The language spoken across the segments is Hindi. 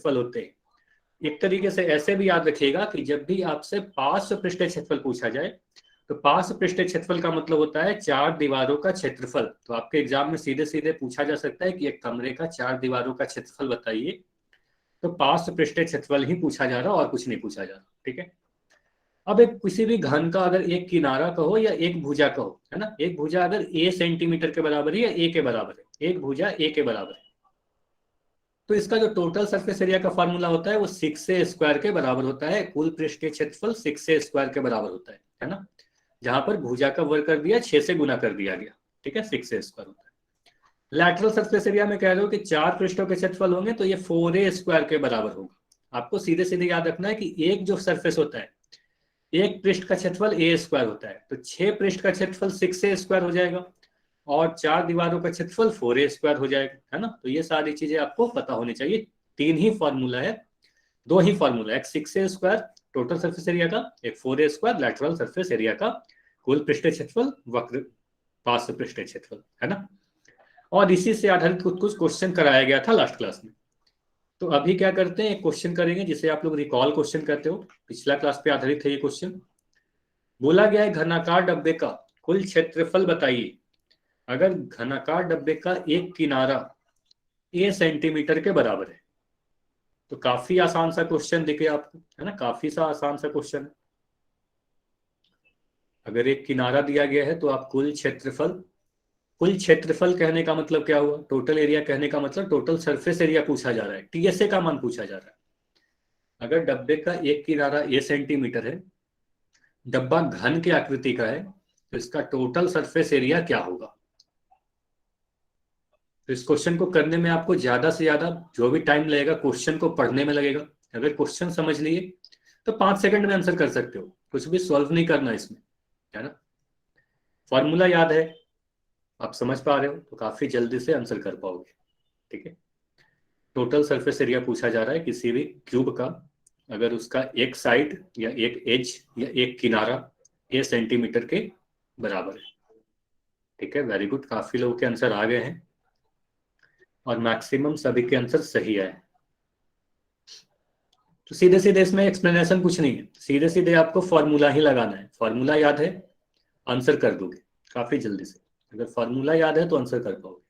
क्षेत्रफल होते हैं। एक तरीके से ऐसे भी याद रखिएगा कि जब भी आपसे पार्श्व पृष्ठीय क्षेत्रफल पूछा जाए तो पार्श्व पृष्ठीय क्षेत्रफल का मतलब होता है 4 दीवारों का क्षेत्रफल। तो आपके एग्जाम में सीधे सीधे पूछा जा सकता है कि एक कमरे का 4 दीवारों का क्षेत्रफल बताइए, तो पार्श्व पृष्ठीय क्षेत्रफल ही पूछा जा रहा और कुछ नहीं पूछा जा रहा। ठीक है। अब एक किसी भी घन का अगर एक किनारा कहो या एक भुजा कहो, है ना, एक भुजा अगर a सेंटीमीटर के बराबर है या a के बराबर है, एक भुजा a के बराबर है, तो इसका जो टोटल सरफेस एरिया का फॉर्मूला होता है वो 6a स्क्वायर के बराबर होता है। कुल पृष्ठीय क्षेत्रफल 6a स्क्वायर के बराबर होता है ना। जहां पर भुजा का वर्ग कर दिया 6 से गुना कर दिया गया। ठीक है, 6a स्क्वायर होता है। लैटरल सरफेस एरिया में कह रहे हो कि 4 पृष्ठों के क्षेत्रफल होंगे तो ये 4a स्क्वायर के बराबर होगा। आपको सीधे सीधे याद रखना है कि एक जो सरफेस होता है, एक पृष्ठ का क्षेत्रफल a स्क्वायर होता है, तो 6 पृष्ठ का क्षेत्रफल 6a स्क्वायर हो जाएगा और 4 दीवारों का क्षेत्रफल 4a स्क्वायर हो जाएगा, है ना। तो ये सारी चीजें आपको पता होनी चाहिए। 3 ही फॉर्मूला है, 2 ही फॉर्मूला, एक 6a square total surface area का, एक 4a square lateral surface area का, कुल पृष्ठीय क्षेत्रफल वक्र पार्श्व पृष्ठीय क्षेत्रफल, है ना। और इसी से आधारित कुछ कुछ क्वेश्चन कराया गया था लास्ट क्लास में। तो अभी क्या करते हैं, एक क्वेश्चन करेंगे जिसे आप लोग रिकॉल क्वेश्चन कहते हो, पिछला क्लास पे आधारित है ये क्वेश्चन। बोला गया है घनाकार डब्बे का कुल क्षेत्रफल बताइए अगर घनाकार डब्बे का एक किनारा a सेंटीमीटर के बराबर है। तो काफी आसान सा क्वेश्चन दिखे आपको, है ना, काफी सा आसान सा क्वेश्चन है। अगर एक किनारा दिया गया है तो आप कुल क्षेत्रफल कहने का मतलब क्या हुआ, टोटल एरिया कहने का मतलब टोटल सरफेस एरिया पूछा जा रहा है, टीएसए का मान पूछा जा रहा है। अगर डब्बे का एक किनारा a सेंटीमीटर है, डब्बा घन की आकृति का है, तो इसका टोटल सरफेस एरिया क्या होगा। तो इस क्वेश्चन को करने में आपको ज्यादा से ज्यादा जो भी टाइम लगेगा क्वेश्चन को पढ़ने में लगेगा। अगर क्वेश्चन समझ लिए तो 5 सेकंड में आंसर कर सकते हो, कुछ भी सॉल्व नहीं करना इसमें, है ना। फॉर्मूला याद है, आप समझ पा रहे हो तो काफी जल्दी से आंसर कर पाओगे। ठीक है, टोटल सरफेस एरिया पूछा जा रहा है किसी भी क्यूब का, अगर उसका एक साइड या एक एज या एक किनारा a सेंटीमीटर के बराबर है। ठीक है, वेरी गुड, काफी लोगों के आंसर आ गए हैं और मैक्सिमम सभी के आंसर सही आए। तो सीधे सीधे इसमें एक्सप्लेनेशन कुछ नहीं है, सीधे सीधे आपको फॉर्मूला ही लगाना है। फॉर्मूला याद है, आंसर कर दोगे काफी जल्दी से। अगर फॉर्मूला याद है तो आंसर कर पाओगे।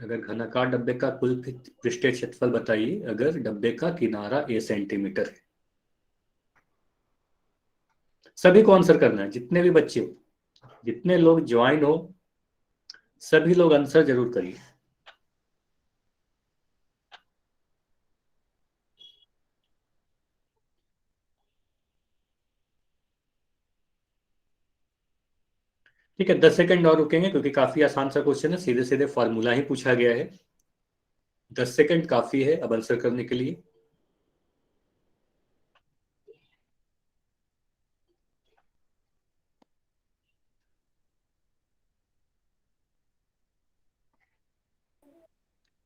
अगर घनाकार डब्बे का कुल पृष्ठीय क्षेत्रफल बताइए अगर डब्बे का किनारा a सेंटीमीटर है। सभी को आंसर करना है, जितने भी बच्चे हो, जितने लोग ज्वाइन हो, सभी लोग आंसर जरूर करिए। ठीक है, 10 सेकंड और रुकेंगे क्योंकि काफी आसान सा क्वेश्चन है, सीधे सीधे फॉर्मूला ही पूछा गया है। 10 सेकंड काफी है अब आंसर करने के लिए।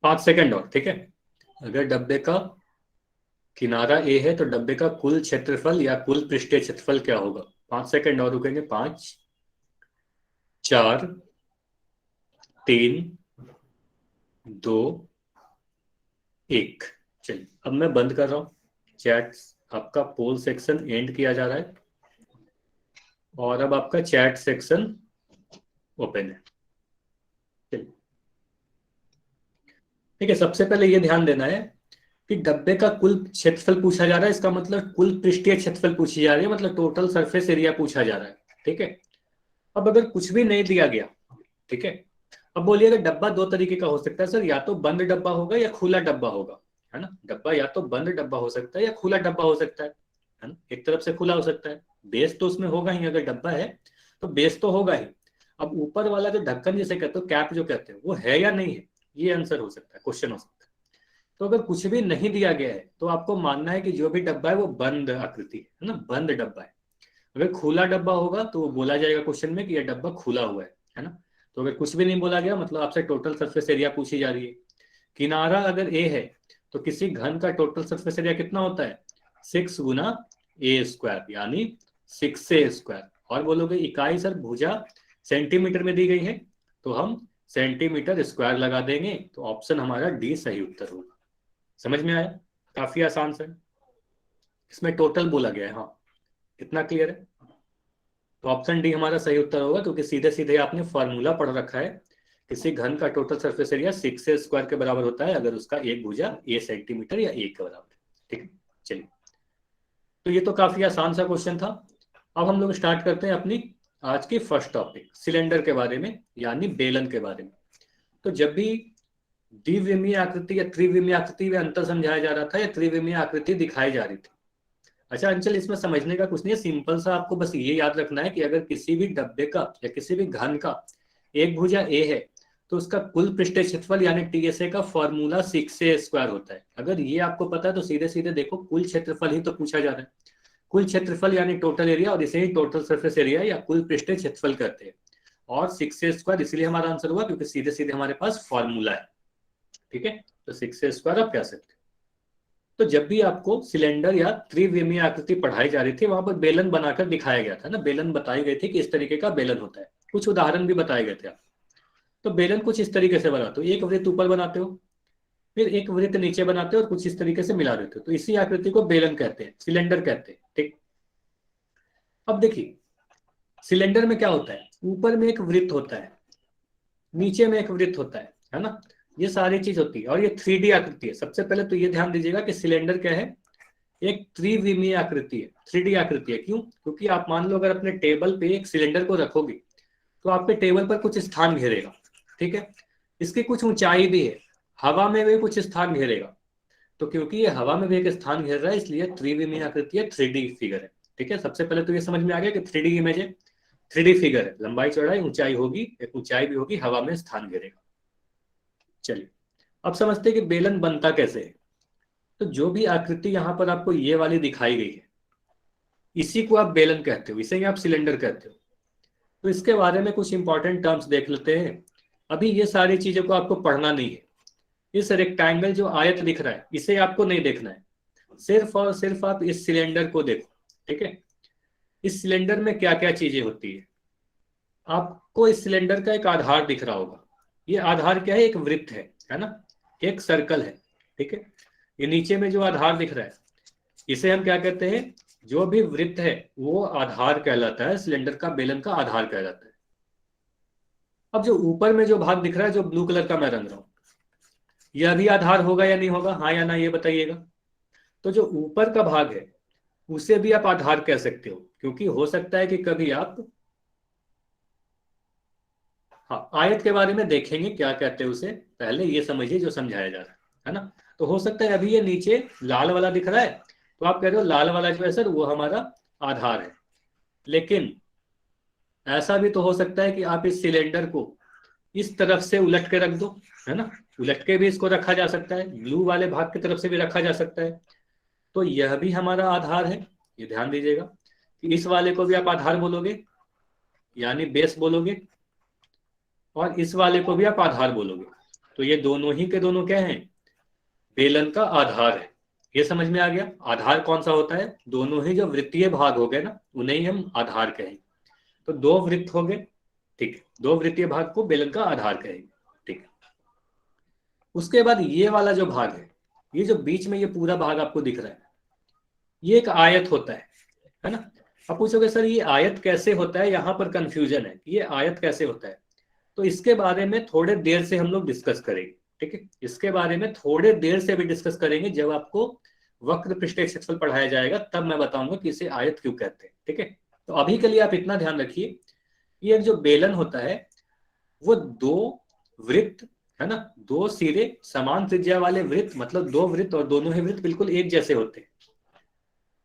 पांच सेकंड और, ठीक है। अगर डब्बे का किनारा ए है तो डब्बे का कुल क्षेत्रफल या कुल पृष्ठीय क्षेत्रफल क्या होगा। 5 सेकंड और रुकेंगे, 5 4 3 2 1। चलिए अब मैं बंद कर रहा हूँ चैट, आपका पोल सेक्शन एंड किया जा रहा है और अब आपका चैट सेक्शन ओपन है। चलिए ठीक है, सबसे पहले ये ध्यान देना है कि डब्बे का कुल क्षेत्रफल पूछा जा रहा है, इसका मतलब कुल पृष्ठीय क्षेत्रफल पूछी जा रही है, मतलब टोटल सरफेस एरिया पूछा जा रहा है। ठीक है, अब अगर कुछ भी नहीं दिया गया, ठीक है, अब बोलिएगा डब्बा दो तरीके का हो सकता है सर, या तो बंद डब्बा होगा या खुला डब्बा होगा, है ना। डब्बा या तो बंद डब्बा हो सकता है या खुला डब्बा हो सकता है ना। एक तरफ से खुला हो सकता है, बेस तो उसमें होगा ही, अगर डब्बा है तो बेस तो होगा ही। अब ऊपर वाला जो ढक्कन जिसे कहते हो, कैप जो कहते हैं, वो है या नहीं है, ये आंसर हो सकता है, क्वेश्चन हो सकता है। तो अगर कुछ भी नहीं दिया गया है तो आपको मानना है कि जो भी डब्बा है वो बंद आकृति है ना, बंद डब्बा है। अगर खुला डब्बा होगा तो वो बोला जाएगा क्वेश्चन में कि यह डब्बा खुला हुआ है ना। तो अगर कुछ भी नहीं बोला गया मतलब आपसे टोटल सरफेस एरिया पूछी जा रही है। किनारा अगर ए है तो किसी घन का टोटल सरफेस एरिया कितना होता है, 6 गुना ए स्क्वायर, यानी 6 ए स्क्वायर। और बोलोगे इकाई सर भुजा सेंटीमीटर में दी गई है तो हम सेंटीमीटर स्क्वायर लगा देंगे, तो ऑप्शन हमारा डी सही उत्तर होगा। समझ में आया? काफी आसान सा है, इसमें टोटल बोला गया है। हाँ, इतना क्लियर है? तो ऑप्शन डी हमारा सही उत्तर होगा, क्योंकि सीधे सीधे आपने फॉर्मूला पढ़ रखा है, किसी घन का टोटल सरफेस एरिया 6 स्क्वायर के बराबर होता है अगर उसका एक भुजा ए सेंटीमीटर या ए के बराबर। ठीक है, चलिए, तो ये तो काफी आसान सा क्वेश्चन था। अब हम लोग स्टार्ट करते हैं अपनी आज की फर्स्ट टॉपिक, सिलेंडर के बारे में, यानी बेलन के बारे में। तो जब भी द्विविमीय आकृति या त्रिविमीय आकृति में अंतर समझाया जा रहा था या त्रिविमीय आकृति दिखाई जा रही थी। अच्छा अंचल, इसमें समझने का कुछ नहीं है, सिंपल सा आपको बस ये याद रखना है कि अगर किसी भी डब्बे का या किसी भी घन का एक भुजा ए है तो उसका कुल पृष्ठीय क्षेत्रफल यानी टीएसए का फॉर्मूला 6a स्क्वायर होता है। अगर ये आपको पता है तो सीधे सीधे देखो, कुल क्षेत्रफल ही तो पूछा जा रहा है। कुल क्षेत्रफल यानी टोटल एरिया, और इसे ही टोटल सरफेस एरिया या कुल पृष्ठीय क्षेत्रफल कहते हैं। और 6a स्क्वायर इसलिए हमारा आंसर हुआ क्योंकि सीधे सीधे हमारे पास फॉर्मूला है। ठीक है, तो 6a स्क्वायर आप कह सकते हैं। तो जब भी आपको सिलेंडर या त्रिविमीय आकृति पढ़ाई जा रही थी, वहां पर बेलन बनाकर दिखाया गया था ना, बेलन बताई गई थी कि इस तरीके का बेलन होता है, कुछ उदाहरण भी बताए गए थे आप। तो बेलन कुछ इस तरीके से बनाते हो, एक वृत्त ऊपर बनाते हो, फिर एक वृत्त नीचे बनाते हो और कुछ इस तरीके से मिला देते हो, तो इसी आकृति को बेलन कहते हैं, सिलेंडर कहते हैं। ठीक, अब देखिए सिलेंडर में क्या होता है, ऊपर में एक वृत्त होता है, नीचे में एक वृत्त होता है ना, ये सारी चीज होती है, और ये 3D आकृति है। सबसे पहले तो ये ध्यान दीजिएगा कि सिलेंडर क्या है, एक त्रिविमीय आकृति है, 3D आकृति है। क्यों? क्योंकि आप मान लो अगर अपने टेबल पे एक सिलेंडर को रखोगे तो आपके टेबल पर कुछ स्थान घेरेगा। ठीक है, इसकी कुछ ऊंचाई भी है, हवा में भी कुछ स्थान घेरेगा। तो क्योंकि ये हवा में भी एक स्थान घेर रहा है, इसलिए त्रिविमीय आकृति है, 3D फिगर है। ठीक है, सबसे पहले तो ये समझ में आ गया कि 3D इमेज है, 3D फिगर है, लंबाई चौड़ाई ऊंचाई होगी, एक ऊंचाई भी होगी, हवा में स्थान घेरेगा। चलिए, अब समझते हैं कि बेलन बनता कैसे है। तो जो भी आकृति यहां पर आपको ये वाली दिखाई गई है, इसी को आप बेलन कहते हो, इसे ही आप सिलेंडर कहते हो। तो इसके बारे में कुछ इंपॉर्टेंट टर्म्स देख लेते हैं। अभी ये सारी चीजों को आपको पढ़ना नहीं है, इस रेक्टेंगल जो आयत दिख रहा है इसे आपको नहीं देखना है, सिर्फ और सिर्फ आप इस सिलेंडर को देखो। ठीक है, इस सिलेंडर में क्या क्या चीजें होती है, आपको इस सिलेंडर का एक आधार दिख रहा होगा। ये आधार क्या है, एक वृत्त है ना, एक सर्कल है। ठीक है, ये नीचे में जो आधार दिख रहा है इसे हम क्या कहते हैं, जो भी वृत्त है वो आधार कहलाता है, सिलेंडर का बेलन का आधार कहलाता है। अब जो ऊपर में जो भाग दिख रहा है, जो ब्लू कलर का मैं रंग रहा हूं, यह भी आधार होगा या नहीं होगा, हाँ या ना ये बताइएगा। तो जो ऊपर का भाग है उसे भी आप आधार कह सकते हो, क्योंकि हो सकता है कि कभी आप, हाँ आयत के बारे में देखेंगे क्या कहते हैं उसे, पहले ये समझिए जो समझाया जा रहा है ना। तो हो सकता है अभी ये नीचे लाल वाला दिख रहा है, तो आप कह रहे हो लाल वाला जो है सर वो हमारा आधार है, लेकिन ऐसा भी तो हो सकता है कि आप इस सिलेंडर को इस तरफ से उलट के रख दो, है ना, उलट के भी इसको रखा जा सकता है, ब्लू वाले भाग की तरफ से भी रखा जा सकता है। तो यह भी हमारा आधार है, ये ध्यान दीजिएगा कि इस वाले को भी आप आधार बोलोगे यानी बेस बोलोगे, और इस वाले को भी आप आधार बोलोगे। तो ये दोनों ही के दोनों क्या हैं, बेलन का आधार है। ये समझ में आ गया, आधार कौन सा होता है, दोनों ही जो वृत्तीय भाग हो गए ना उन्हें ही हम आधार कहेंगे। तो दो वृत्त हो गए, ठीक है, दो वृत्तीय भाग को बेलन का आधार कहेंगे। ठीक है, उसके बाद ये वाला जो भाग है, ये जो बीच में ये पूरा भाग आपको दिख रहा है, ये एक आयत होता है ना। अब पूछोगे सर ये आयत कैसे होता है, यहां पर कंफ्यूजन है, ये आयत कैसे होता है। तो इसके बारे में थोड़े देर से हम लोग डिस्कस करेंगे। ठीक है, इसके बारे में थोड़े देर से भी डिस्कस करेंगे, जब आपको वक्र पृष्ठीय क्षेत्रफल पढ़ाया जाएगा तब मैं बताऊंगा कि इसे आयत क्यों कहते हैं। ठीक है, तो अभी के लिए आप इतना ध्यान रखिए, ये जो बेलन होता है वो दो वृत्त, है ना, दो सिरे समान त्रिज्या वाले वृत्त, मतलब दो वृत्त और दोनों ही वृत्त बिल्कुल एक जैसे होते हैं।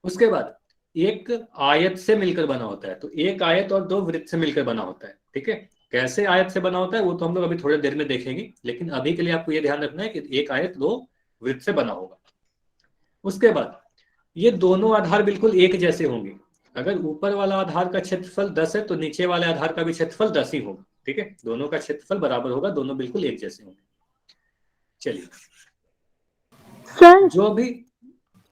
उसके बाद एक आयत से मिलकर बना होता है, तो एक आयत और दो वृत्त से मिलकर बना होता है। ठीक है, कैसे आयत से बना होता है वो तो हम लोग अभी थोड़ी देर में देखेंगे, लेकिन अभी के लिए आपको ये ध्यान रखना है कि एक आयत दो वृत्त से बना होगा। उसके बाद ये दोनों आधार बिल्कुल एक जैसे होंगे, अगर ऊपर वाला आधार का क्षेत्रफल 10 है तो नीचे वाले आधार का भी क्षेत्रफल 10 ही होगा। ठीक है, दोनों का क्षेत्रफल बराबर होगा, दोनों बिल्कुल एक जैसे होंगे। चलिए सर जो भी,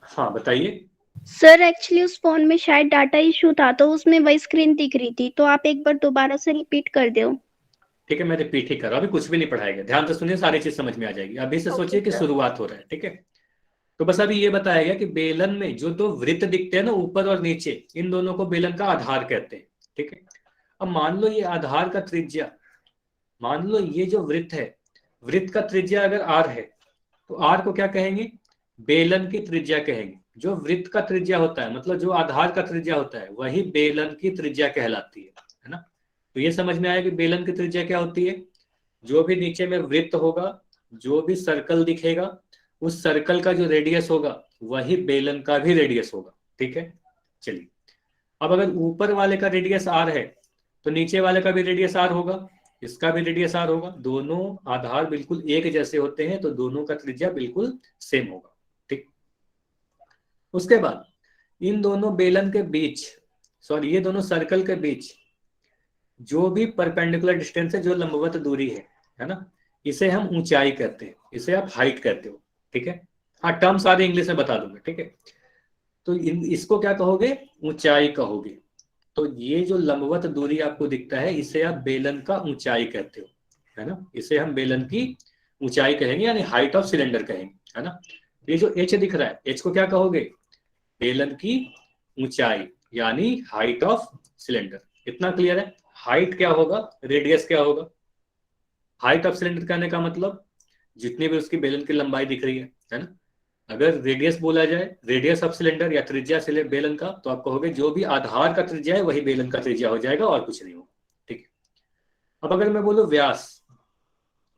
हाँ बताइए। सर एक्चुअली उस फोन में शायद डाटा इशू था, तो उसमें वही स्क्रीन दिख रही थी, तो आप एक बार दोबारा से रिपीट कर दो। ठीक है, मैं रिपीट ही कर रहा हूँ, अभी कुछ भी नहीं पढ़ाया गया, ध्यान से सुनिए, सारी चीज समझ में आ जाएगी। अभी से सोचिए कि शुरुआत हो रहा है, ठीक है। तो बस अभी ये बताया गया कि बेलन में जो दो वृत्त दिखते हैं ना, ऊपर और नीचे, इन दोनों को बेलन का आधार कहते हैं, ठीक है। अब मान लो ये आधार का त्रिज्या, मान लो ये जो वृत्त है, वृत्त का त्रिज्या अगर आर है, तो आर को क्या कहेंगे, बेलन की त्रिज्या कहेंगे। जो वृत्त का त्रिज्या होता है, मतलब जो आधार का त्रिज्या होता है, वही बेलन की त्रिज्या कहलाती है ना। तो ये समझ में आया कि बेलन की त्रिज्या क्या होती है। जो भी नीचे में वृत्त होगा, जो भी सर्कल दिखेगा, उस सर्कल का जो रेडियस होगा वही बेलन का भी रेडियस होगा, ठीक है। चलिए, अब अगर ऊपर वाले का रेडियस आर है, तो नीचे वाले का भी रेडियस आर होगा, इसका भी रेडियस आर होगा। दोनों आधार बिल्कुल एक जैसे होते हैं, तो दोनों का त्रिज्या बिल्कुल सेम होगा, ठीक। उसके बाद इन दोनों बेलन के बीच, सॉरी ये दोनों सर्कल के बीच जो भी परपेंडिकुलर डिस्टेंस है, जो लंबवत दूरी है ना, इसे हम ऊंचाई कहते हैं, इसे आप हाइट कहते हो, ठीक है। हाँ, टर्म सारे इंग्लिश में बता दूंगा, ठीक है। तो इसको क्या कहोगे, ऊंचाई कहोगे। तो ये जो लंबवत दूरी आपको दिखता है, इसे आप बेलन का ऊंचाई कहते हो, है ना। इसे हम बेलन की ऊंचाई कहेंगे, यानी हाइट ऑफ सिलेंडर कहेंगे, है ना। ये जो एच दिख रहा है, एच को क्या कहोगे, बेलन की ऊंचाई, यानी हाइट ऑफ सिलेंडर। इतना क्लियर है। हाइट क्या होगा, रेडियस क्या होगा। हाइट ऑफ सिलेंडर कहने का मतलब जितनी भी उसकी बेलन की लंबाई दिख रही है ना। अगर रेडियस बोला जाए, रेडियस ऑफ सिलेंडर या त्रिज्या बेलन का, तो आप कहोगे जो भी आधार का त्रिज्या है वही बेलन का त्रिज्या हो जाएगा, और कुछ नहीं होगा, ठीक है। अब अगर मैं बोलूं व्यास,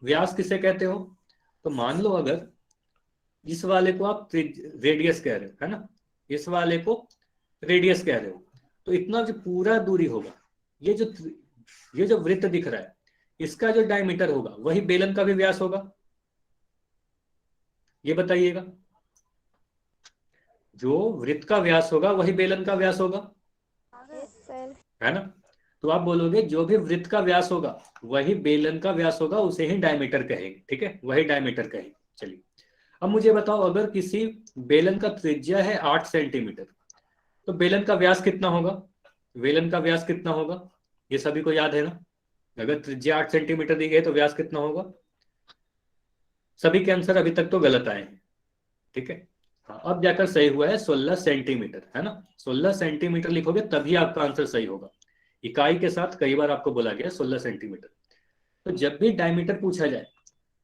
व्यास किसे कहते हो, तो मान लो अगर इस वाले को आप रेडियस कह रहे हो, है ना, इस वाले को रेडियस कह रहे हो, तो इतना जो पूरा दूरी होगा, ये जो वृत्त दिख रहा है, इसका जो डायमीटर होगा वही बेलन का भी व्यास होगा। ये बताइएगा, जो वृत्त का व्यास होगा वही बेलन का व्यास होगा, है ना। तो आप बोलोगे जो भी वृत्त का व्यास होगा वही बेलन का व्यास होगा, उसे ही डायमीटर कहेंगे, ठीक है, वही डायमीटर कहेंगे। चलिए, अब मुझे बताओ, अगर किसी बेलन का त्रिज्या है 8 सेंटीमीटर, तो बेलन का व्यास कितना होगा, बेलन का व्यास कितना होगा, ये सभी को याद है ना। अगर त्रिज्या 8 सेंटीमीटर दी गई तो व्यास कितना होगा। सभी के आंसर अभी तक तो गलत आए हैं, ठीक है। हाँ, अब जाकर सही हुआ है 16 सेंटीमीटर, है ना। 16 सेंटीमीटर लिखोगे तभी आपका आंसर सही होगा। इकाई के साथ कई बार आपको बोला गया 16 सेंटीमीटर। तो जब भी डायमीटर पूछा जाए,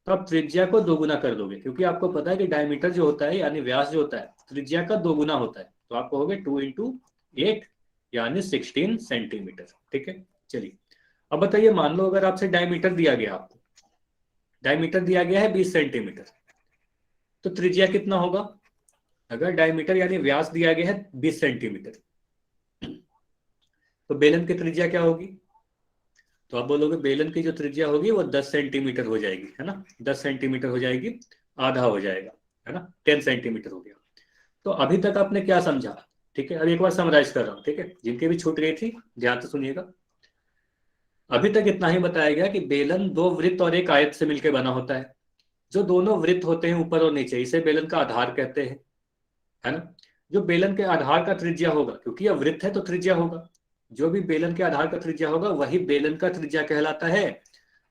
तो आप त्रिज्या को दोगुना कर दोगे, क्योंकि आपको पता है कि डायमीटर जो होता है, यानी व्यास जो होता है, त्रिज्या का दोगुना होता है। तो आप कहोगे 2 × 8 यानी 16 सेंटीमीटर, ठीक है। चलिए, अब बताइए, मान लो अगर आपसे डायमीटर दिया गया, आपको डायमीटर दिया गया है 20 सेंटीमीटर, तो त्रिज्या कितना होगा। अगर डायमीटर यानी व्यास दिया गया है 20 सेंटीमीटर, तो बेलन की त्रिज्या क्या होगी। तो आप बोलोगे बेलन की जो त्रिज्या होगी वो 10 सेंटीमीटर हो जाएगी, है ना, 10 सेंटीमीटर हो जाएगी, आधा हो जाएगा, है ना, 10 सेंटीमीटर हो गया। तो अभी तक आपने क्या समझा, ठीक है। अब एक बार समराइज कर रहा हूं, ठीक है, जिनकी भी छूट गई थी ध्यान से सुनिएगा। अभी तक इतना ही बताया गया कि बेलन दो वृत्त और एक आयत से मिलकर बना होता है। जो दोनों वृत्त होते हैं ऊपर और नीचे, इसे बेलन का आधार कहते हैं, है ना। जो बेलन के आधार का त्रिज्या होगा, क्योंकि यह वृत्त है तो त्रिज्या होगा, जो भी बेलन के आधार का त्रिज्या होगा वही बेलन का त्रिज्या कहलाता है।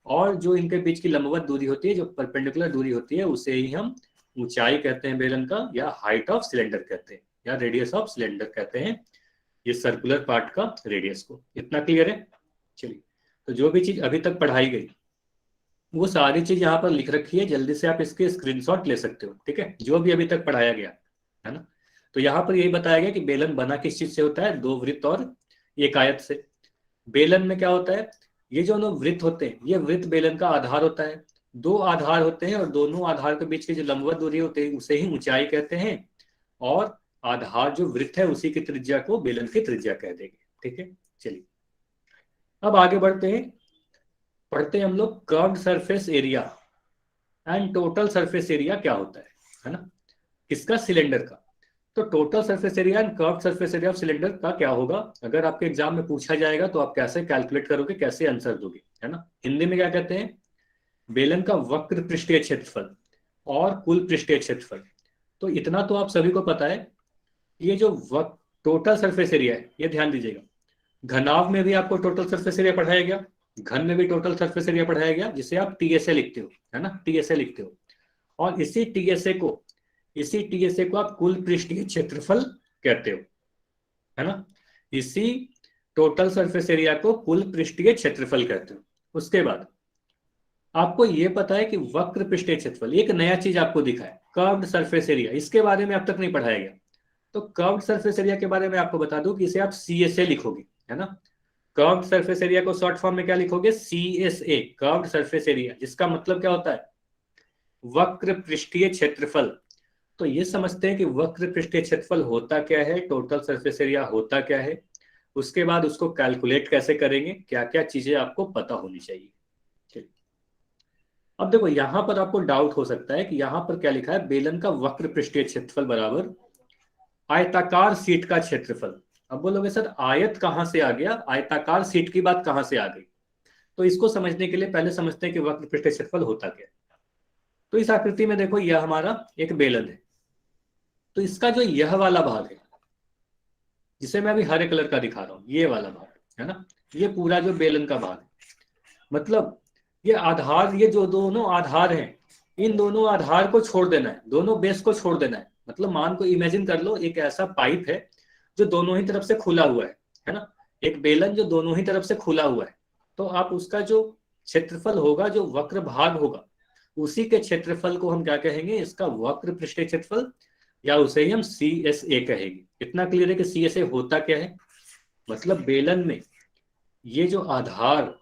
और जो इनके बीच की लंबवत दूरी होती है, जो परपेंडिकुलर दूरी होती है, उसे ही हम ऊंचाई कहते हैं बेलन का, या हाइट ऑफ सिलेंडर कहते हैं, या रेडियस ऑफ सिलेंडर कहते हैं, ये सर्कुलर पार्ट का रेडियस को। इतना क्लियर है। चलिए, तो जो भी चीज अभी तक पढ़ाई गई वो सारी चीज यहाँ पर लिख रखी है, जल्दी से आप इसके स्क्रीनशॉट ले सकते हो, ठीक है, जो भी अभी तक पढ़ाया गया, है ना। तो यहाँ पर यही बताया गया कि बेलन बना किस चीज से होता है, दो वृत्त और एक आयत से। बेलन में क्या होता है, ये जो वृत्त होते हैं, ये वृत्त बेलन का आधार होता है। दो आधार होते हैं, और दोनों आधार के बीच की जो लंबवत दूरी होती है उसे ही ऊंचाई कहते हैं, और आधार जो वृत्त है उसी की त्रिज्या को बेलन की त्रिज्या कह देंगे, ठीक है। चलिए, अब आगे बढ़ते हैं, पढ़ते हैं हम लोग curved surface area and total surface area क्या होता है ना, किसका, सिलेंडर का। तो total surface area and curved surface area of cylinder का क्या होगा, अगर आपके एग्जाम में पूछा जाएगा तो आप कैसे कैलकुलेट करोगे, कैसे आंसर दोगे, है ना। हिंदी में क्या कहते हैं, बेलन का वक्र पृष्ठीय क्षेत्रफल और कुल पृष्ठीय क्षेत्रफल। तो इतना तो आप सभी को पता है। ये जो टोटल सरफेस एरिया है, ये ध्यान दीजिएगा, घनाभ में भी आपको टोटल सरफेस एरिया पढ़ाया गया, घन में भी टोटल सरफेस एरिया पढ़ाया गया, जिसे आप टीएसए लिखते हो, है ना, टीएसए लिखते हो। और इसी टीएसए को आप कुल पृष्ठीय क्षेत्रफल कहते हो, है ना। इसी टोटल सरफेस एरिया को कुल पृष्ठीय क्षेत्रफल कहते हो। उसके बाद आपको ये पता है कि वक्र पृष्ठीय क्षेत्रफल, एक नया चीज आपको दिखा है, कर्व्ड सरफेस एरिया, इसके बारे में अब तक नहीं पढ़ाया गया। तो कर्व्ड सरफेस एरिया के बारे में आपको बता दूं कि इसे आप सीएसए लिखोगे, है ना। कर्व्ड सरफेस एरिया को शॉर्ट फॉर्म में क्या लिखोगे, सीएसए, कर्व्ड सरफेस एरिया, जिसका मतलब क्या होता है, वक्र पृष्ठीय क्षेत्रफल। तो ये समझते हैं कि वक्र पृष्ठीय क्षेत्रफल होता क्या है, टोटल सरफेस एरिया होता क्या है, उसके बाद उसको कैलकुलेट कैसे करेंगे, क्या क्या चीजें आपको पता होनी चाहिए। अब देखो यहां पर आपको डाउट हो सकता है कि यहां पर क्या लिखा है, बेलन का वक्र पृष्ठीय क्षेत्रफल बराबर आयताकार शीट का क्षेत्रफल। अब बोलोगे सर आयत कहां से आ गया, आयताकार शीट की बात कहां से आ गई। तो इसको समझने के लिए पहले समझते हैं कि वक्र पृष्ठीय क्षेत्रफल होता क्या है। तो इस आकृति में देखो यह हमारा एक बेलन है, तो इसका जो यह वाला भाग है, जिसे मैं अभी हरे कलर का दिखा रहा हूं, ये वाला भाग, है ना, ये पूरा जो बेलन का भाग है, मतलब ये आधार, ये जो दोनों आधार हैं, इन दोनों आधार को छोड़ देना है, दोनों बेस को छोड़ देना है। मतलब मान को इमेजिन कर लो, एक ऐसा पाइप है जो दोनों ही तरफ से खुला हुआ है ना, एक बेलन जो दोनों ही तरफ से खुला हुआ है। तो आप उसका जो क्षेत्रफल होगा, जो वक्र भाग होगा, उसी के क्षेत्रफल को हम क्या कहेंगे, इसका वक्र पृष्ठीय क्षेत्रफल, या उसे ही हम सी एस ए कहेंगे। इतना क्लियर है कि सी एस ए होता क्या है, मतलब बेलन में ये जो आधार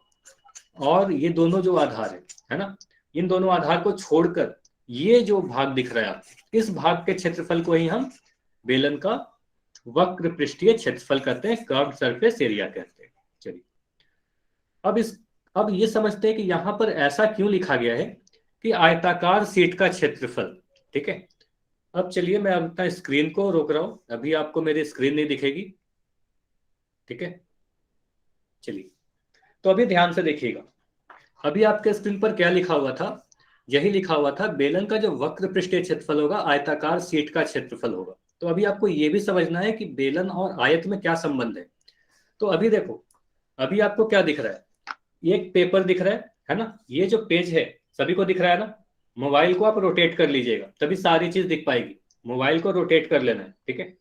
और ये दोनों जो आधार है ना, इन दोनों आधार को छोड़कर ये जो भाग दिख रहा है, इस भाग के क्षेत्रफल को ही हम बेलन का वक्र पृष्ठीय क्षेत्रफल कहते हैं, कर्व्ड सरफेस एरिया कहते हैं। चलिए अब ये समझते हैं कि यहां पर ऐसा क्यों लिखा गया है कि आयताकार शीट का क्षेत्रफल। ठीक है, अब चलिए मैं अपना स्क्रीन को रोक रहा हूं, अभी आपको मेरी स्क्रीन नहीं दिखेगी। ठीक है, चलिए तो अभी ध्यान से देखिएगा, अभी आपके स्क्रीन पर क्या लिखा हुआ था, यही लिखा हुआ था बेलन का जो वक्र पृष्ठीय क्षेत्रफल होगा आयताकार शीट का क्षेत्रफल होगा। तो अभी आपको यह भी समझना है कि बेलन और आयत में क्या संबंध है। तो अभी देखो, अभी आपको क्या दिख रहा है, एक पेपर दिख रहा है ना, ये जो पेज है सभी को दिख रहा है ना। मोबाइल को आप रोटेट कर लीजिएगा तभी सारी चीज दिख पाएगी, मोबाइल को रोटेट कर लेना है। ठीक है,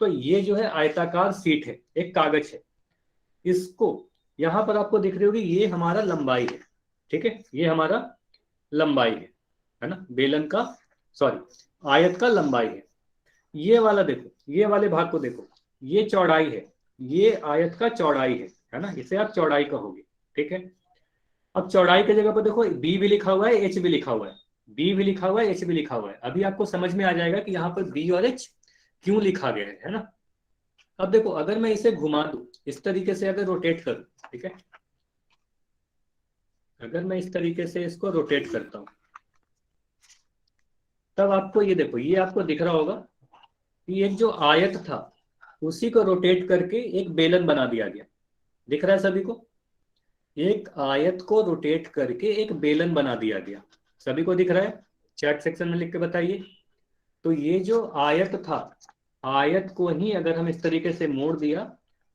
तो ये जो है आयताकार शीट है, एक कागज है, इसको यहां पर आपको दिख रही होगी, ये हमारा लंबाई है। ठीक है, ये हमारा लंबाई है ना, बेलन का, सॉरी आयत का लंबाई है। ये वाला देखो, ये वाले भाग को देखो, ये चौड़ाई है, ये आयत का चौड़ाई है ना, इसे आप चौड़ाई कहोगे। ठीक है, अब चौड़ाई की जगह पर देखो बी भी लिखा हुआ है, एच भी लिखा हुआ है, बी भी लिखा हुआ है, एच भी लिखा हुआ है। अभी आपको समझ में आ जाएगा कि यहाँ पर बी और एच क्यों लिखा गया है ना। अब देखो अगर मैं इसे घुमा दूं इस तरीके से, अगर रोटेट करूं, ठीक है, अगर मैं इस तरीके से इसको रोटेट करता हूं, तब आपको ये देखो, ये आपको दिख रहा होगा कि एक जो आयत था उसी को रोटेट करके एक बेलन बना दिया गया। दिख रहा है सभी को, एक आयत को रोटेट करके एक बेलन बना दिया गया, सभी को दिख रहा है, चैट सेक्शन में लिख के बताइए। तो ये जो आयत था, आयत को ही अगर हम इस तरीके से मोड़ दिया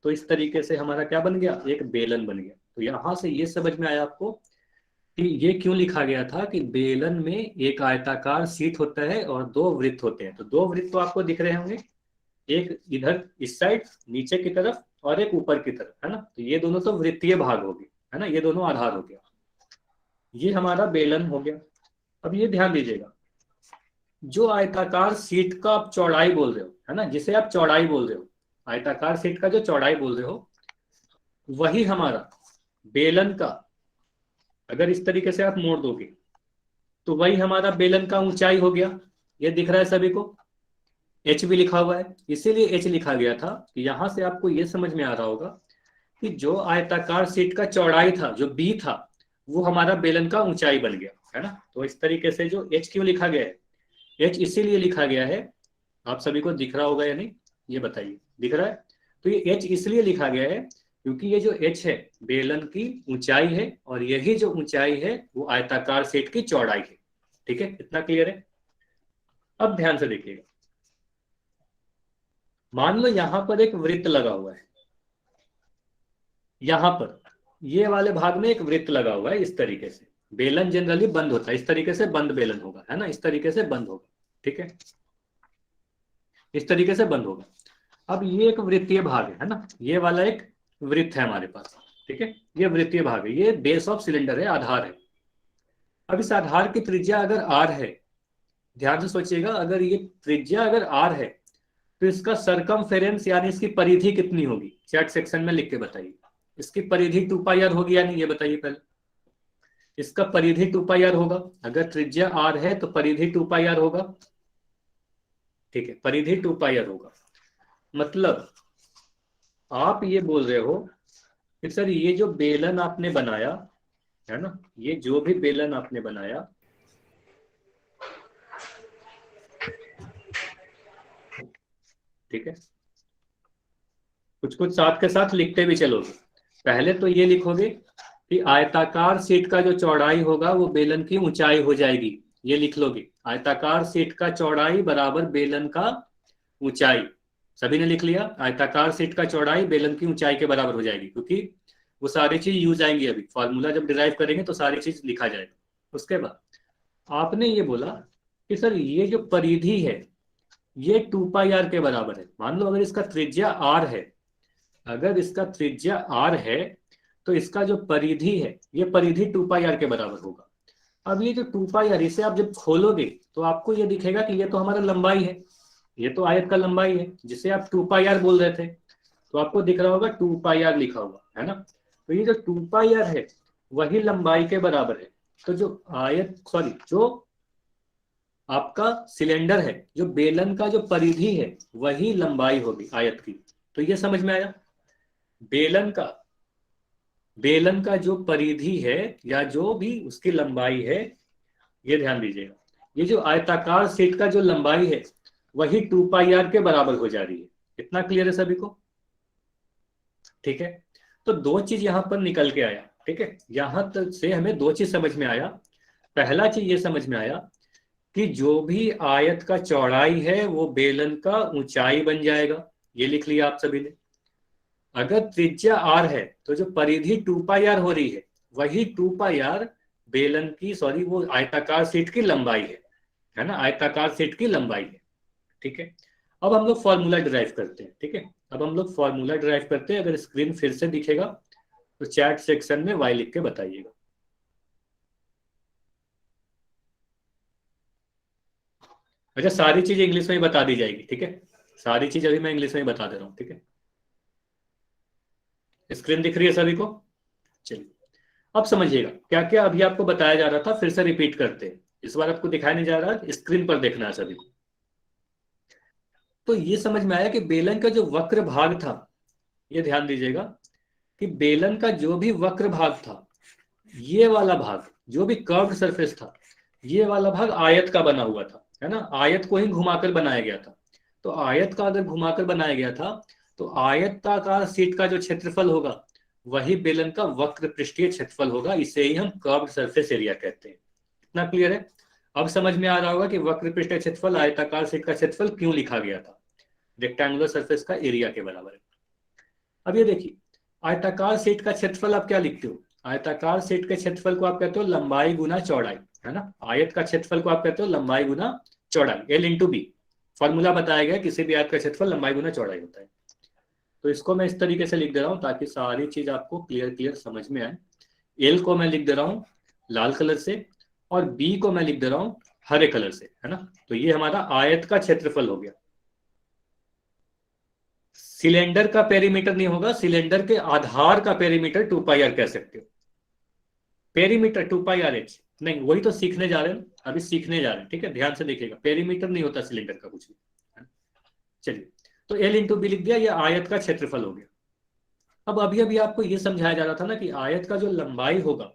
तो इस तरीके से हमारा क्या बन गया, एक बेलन बन गया। तो यहां से ये समझ में आया आपको कि ये क्यों लिखा गया था कि बेलन में एक आयताकार शीट होता है और दो वृत्त होते हैं। तो दो वृत्त तो आपको दिख रहे होंगे, एक इधर इस साइड नीचे की तरफ और एक ऊपर की तरफ, है ना। तो ये दोनों तो वृत्तीय भाग हो गए, है ना, ये दोनों आधार हो गया, ये हमारा बेलन हो गया। अब ये ध्यान दीजिएगा, जो आयताकार शीट का आप चौड़ाई बोल रहे हो, है ना, जिसे आप चौड़ाई बोल रहे हो, आयताकार शीट का जो चौड़ाई बोल रहे हो, वही हमारा बेलन का, अगर इस तरीके से आप मोड़ दोगे तो वही हमारा बेलन का ऊंचाई हो गया। ये दिख रहा है सभी को, एच भी लिखा हुआ है, इसीलिए एच लिखा गया था। यहां से आपको यह समझ में आ रहा होगा कि जो आयताकार शीट का चौड़ाई था, जो बी था, वो हमारा बेलन का ऊंचाई बन गया, है ना। तो इस तरीके से जो एच क्यों लिखा गया है, एच इसीलिए लिखा गया है, आप सभी को दिख रहा होगा या नहीं ये बताइए, दिख रहा है। तो ये एच इसलिए लिखा गया है क्योंकि ये जो एच है बेलन की ऊंचाई है और यही जो ऊंचाई है वो आयताकार शीट की चौड़ाई है। ठीक है, इतना क्लियर है। अब ध्यान से देखिएगा, मान लो यहां पर एक वृत्त लगा हुआ है, यहां पर ये वाले भाग में एक वृत्त लगा हुआ है इस तरीके से। बेलन जनरली बंद होता है, इस तरीके से बंद बेलन होगा, है ना, इस तरीके से बंद होगा, ठीक है, इस तरीके से बंद होगा। अब ये एक वृत्तीय भाग है ना, ये वाला एक वृत्त है हमारे पास, ठीक है, ये वृत्तीय भाग है, ये बेस ऑफ सिलेंडर है, आधार है। अब इस आधार की त्रिज्या अगर आर है, ध्यान से सोचिएगा, अगर ये त्रिज्या अगर आर है तो इसका सरकमफेरेंस यानी इसकी परिधि कितनी होगी, चैट सेक्शन में लिख के बताइए। इसकी परिधि 2 पाई आर होगी या नहीं, ये बताइए पहले। इसका परिधि 2 पाई आर होगा, अगर त्रिज्या आर है तो परिधि 2 पाई आर होगा, ठीक है, परिधि 2 पाई आर होगा। मतलब आप ये बोल रहे हो कि सर ये जो बेलन आपने बनाया है ना, ये जो भी बेलन आपने बनाया, ठीक है, कुछ कुछ साथ के साथ लिखते भी चलोगे। पहले तो ये लिखोगे कि आयताकार शीट का जो चौड़ाई होगा वो बेलन की ऊंचाई हो जाएगी, ये लिख लोगे, आयताकार शीट का चौड़ाई बराबर बेलन का ऊंचाई। सभी ने लिख लिया, आयताकार शीट का चौड़ाई बेलन की ऊंचाई के बराबर हो जाएगी, क्योंकि वो सारी चीज यूज आएंगी, अभी फॉर्मूला जब डिराइव करेंगे तो सारी चीज लिखा जाएगा। उसके बाद आपने ये बोला कि सर ये जो परिधि है ये 2 पाई आर के बराबर है। मान लो अगर इसका त्रिज्या आर है, अगर इसका त्रिज्या आर है तो इसका जो परिधि है ये परिधि 2 पाई आर के बराबर होगा। अब ये जो 2 पाई आर, इसे आप जब खोलोगे तो आपको ये दिखेगा कि ये तो हमारा लंबाई है, ये तो आयत का लंबाई है जिसे आप 2 पाई आर बोल रहे थे, तो आपको दिख रहा होगा 2 पाई आर लिखा हुआ है ना। तो ये जो 2 पाई आर है वही लंबाई के बराबर है। तो जो आयत सॉरी जो आपका सिलेंडर है, जो बेलन का जो परिधि है वही लंबाई होगी आयत की। तो ये समझ में आया, बेलन का जो परिधि है या जो भी उसकी लंबाई है, ये ध्यान दीजिएगा, ये जो आयताकार शीट का जो लंबाई है वही 2 पाई आर के बराबर हो जा रही है। इतना क्लियर है सभी को, ठीक है। तो दो चीज यहां पर निकल के आया, ठीक है, यहां तक से हमें दो चीज समझ में आया। पहला चीज ये समझ में आया कि जो भी आयत का चौड़ाई है वो बेलन का ऊंचाई बन जाएगा, ये लिख लिया आप सभी ने। अगर त्रिज्या आर है तो जो परिधि 2 पाई आर हो रही है वही 2 पाई आर बेलन की सॉरी वो आयताकार शीट की लंबाई है ना, आयताकार शीट की लंबाई है, ठीक है। अब हम लोग फॉर्मूला डिराइव करते हैं, ठीक है, अब हम लोग फॉर्मूला डिराइव करते हैं। अगर स्क्रीन फिर से दिखेगा तो चैट सेक्शन में वाई लिख के बताइएगा। अच्छा, सारी चीज इंग्लिश में ही बता दी जाएगी, ठीक है, सारी चीज अभी मैं इंग्लिश में ही बता दे रहा हूँ, ठीक है। स्क्रीन दिख रही है सभी को? चलिए अब समझिएगा क्या क्या अभी आपको बताया जा रहा था, फिर से रिपीट करते हैं। इस बार आपको दिखाया नहीं जा रहा, स्क्रीन पर देखना है सभी को। तो ये समझ में आया कि बेलन का जो वक्र भाग था, ये ध्यान दीजिएगा कि बेलन का जो भी वक्र भाग था, ये वाला भाग जो भी कर्व्ड सरफेस था, ये वाला भाग आयत का बना हुआ था, है ना, आयत को ही घुमाकर बनाया गया था। तो आयत का अगर घुमाकर बनाया गया था तो आयताकार शीट का जो क्षेत्रफल होगा वही बेलन का वक्र पृष्ठीय क्षेत्रफल होगा, इसे ही हम कर्व्ड सरफेस एरिया कहते हैं। इतना क्लियर है? अब समझ में आ रहा होगा कि वक्र पृष्ठीय क्षेत्रफल आयताकार शीट का क्षेत्रफल क्यों लिखा गया था, रेक्टेंगुलर सरफेस का एरिया के बराबर है। अब ये देखिए, आयताकार शीट का क्षेत्रफल आप क्या लिखते हो, आयताकार शीट के क्षेत्रफल को आप कहते हो लंबाई गुना चौड़ाई, है ना, आयत का क्षेत्रफल को आप कहते हो लंबाई गुना चौड़ाई, एल इंटू बी। फॉर्मूला बताया गया किसी भी आयत का क्षेत्रफल लंबाई गुना चौड़ाई होता है। तो इसको मैं इस तरीके से लिख दे रहा हूं ताकि सारी चीज आपको क्लियर समझ में आए। एल को मैं लिख दे रहा हूं लाल कलर से और बी को मैं लिख दे रहा हूं हरे कलर से, है ना। तो ये हमारा आयत का क्षेत्रफल हो गया। सिलेंडर का पेरीमीटर नहीं होगा, सिलेंडर के आधार का पेरीमीटर 2 पाई आर कह सकते हो। पेरीमीटर 2 पाई आर एच नहीं, वही तो सीखने जा रहे हैं, अभी सीखने जा रहे हैं, ठीक है, ध्यान से देखिएगा, पेरीमीटर नहीं होता सिलेंडर का कुछ भी। चलिए, तो एल इंटू बी लिख दिया, ये आयत का क्षेत्रफल हो गया। अब अभी अभी आपको ये समझाया जा रहा था ना कि आयत का जो लंबाई होगा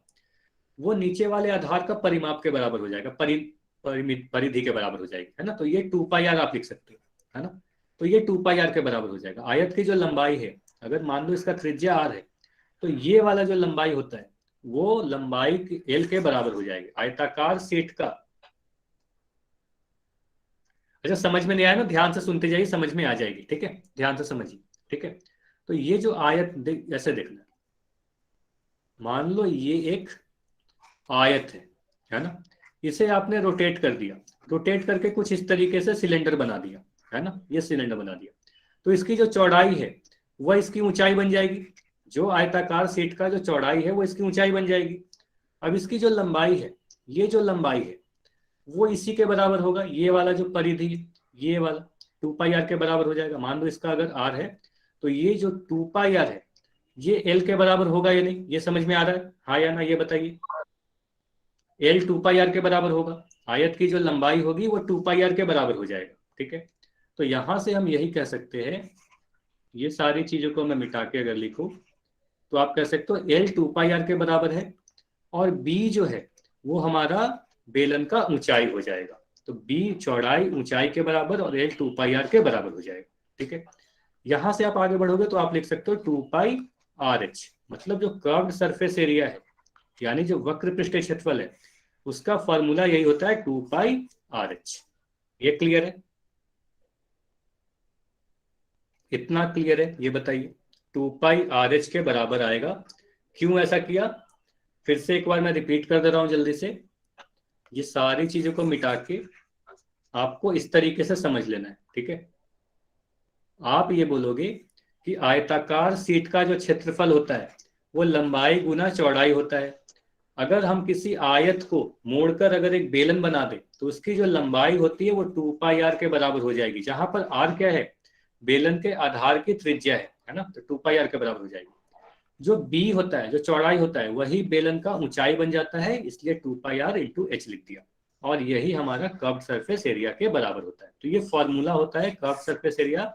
वो नीचे वाले आधार का परिमाप के बराबर हो जाएगा, परिधि के बराबर हो जाएगी, है ना। तो ये 2 पाई आर आप लिख सकते हो, है ना। तो ये 2 पाई आर के बराबर हो जाएगा। आयत की जो लंबाई है, अगर मान लो इसका त्रिज्या आर है तो ये वाला जो लंबाई होता है वो लंबाई एल के बराबर हो जाएगी आयताकार शीट का। अच्छा, समझ में नहीं आया ना, ध्यान से सुनते जाइए, समझ में आ जाएगी, ठीक है, ध्यान से समझिए, ठीक है। तो ये जो आयत ऐसे देखना, मान लो ये एक आयत है ना, इसे आपने रोटेट कर दिया, रोटेट करके कुछ इस तरीके से सिलेंडर बना दिया, है ना, ये सिलेंडर बना दिया, तो इसकी जो चौड़ाई है वह इसकी ऊंचाई बन जाएगी। जो आयताकार सीट का जो चौड़ाई है वो इसकी ऊंचाई बन जाएगी। अब इसकी जो लंबाई है, ये जो लंबाई है वो इसी के बराबर होगा, ये वाला जो परिधि है ये वाला 2πr के बराबर हो जाएगा। मान लो इसका अगर r है तो ये जो 2πr है ये l के बराबर होगा या नहीं, ये समझ में आ रहा है, हाँ या ना, ये बताइए। l 2πr के बराबर होगा, आयत की जो लंबाई होगी वो 2πr के बराबर हो जाएगा, ठीक है। तो यहां से हम यही कह सकते हैं, ये सारी चीजों को मैं मिटा के अगर लिखूं तो आप कह सकते हो l 2πr के बराबर है और b जो है वो हमारा बेलन का ऊंचाई हो जाएगा। तो b चौड़ाई ऊंचाई के बराबर और l 2πr के बराबर हो जाएगा, ठीक है। यहां से आप आगे बढ़ोगे तो आप लिख सकते हो 2πrh, मतलब जो कर्व्ड सरफेस एरिया है यानी जो वक्र पृष्ठीय क्षेत्रफल है उसका फॉर्मूला यही होता है 2πrh। ये क्लियर है? इतना क्लियर है? ये बताइए 2πrh के बराबर आएगा। क्यों ऐसा किया, फिर से एक बार मैं रिपीट कर दे रहा हूं जल्दी से। ये सारी चीजों को मिटा के आपको इस तरीके से समझ लेना है, ठीक है। आप ये बोलोगे कि आयताकार सीट का जो क्षेत्रफल होता है वो लंबाई गुना चौड़ाई होता है। अगर हम किसी आयत को मोड़कर अगर एक बेलन बना दे तो उसकी जो लंबाई होती है वो 2πr के बराबर हो जाएगी, जहां पर r क्या है, बेलन के आधार की त्रिज्या है ना, तो 2πr के बराबर हो जाएगी। जो b होता है, जो चौड़ाई होता है, वही बेलन का ऊंचाई बन जाता है, इसलिए 2πr × h लिख दिया, और यही हमारा कर्व्ड सरफेस एरिया के बराबर होता है। तो ये फॉर्मूला होता है कर्व्ड सरफेस एरिया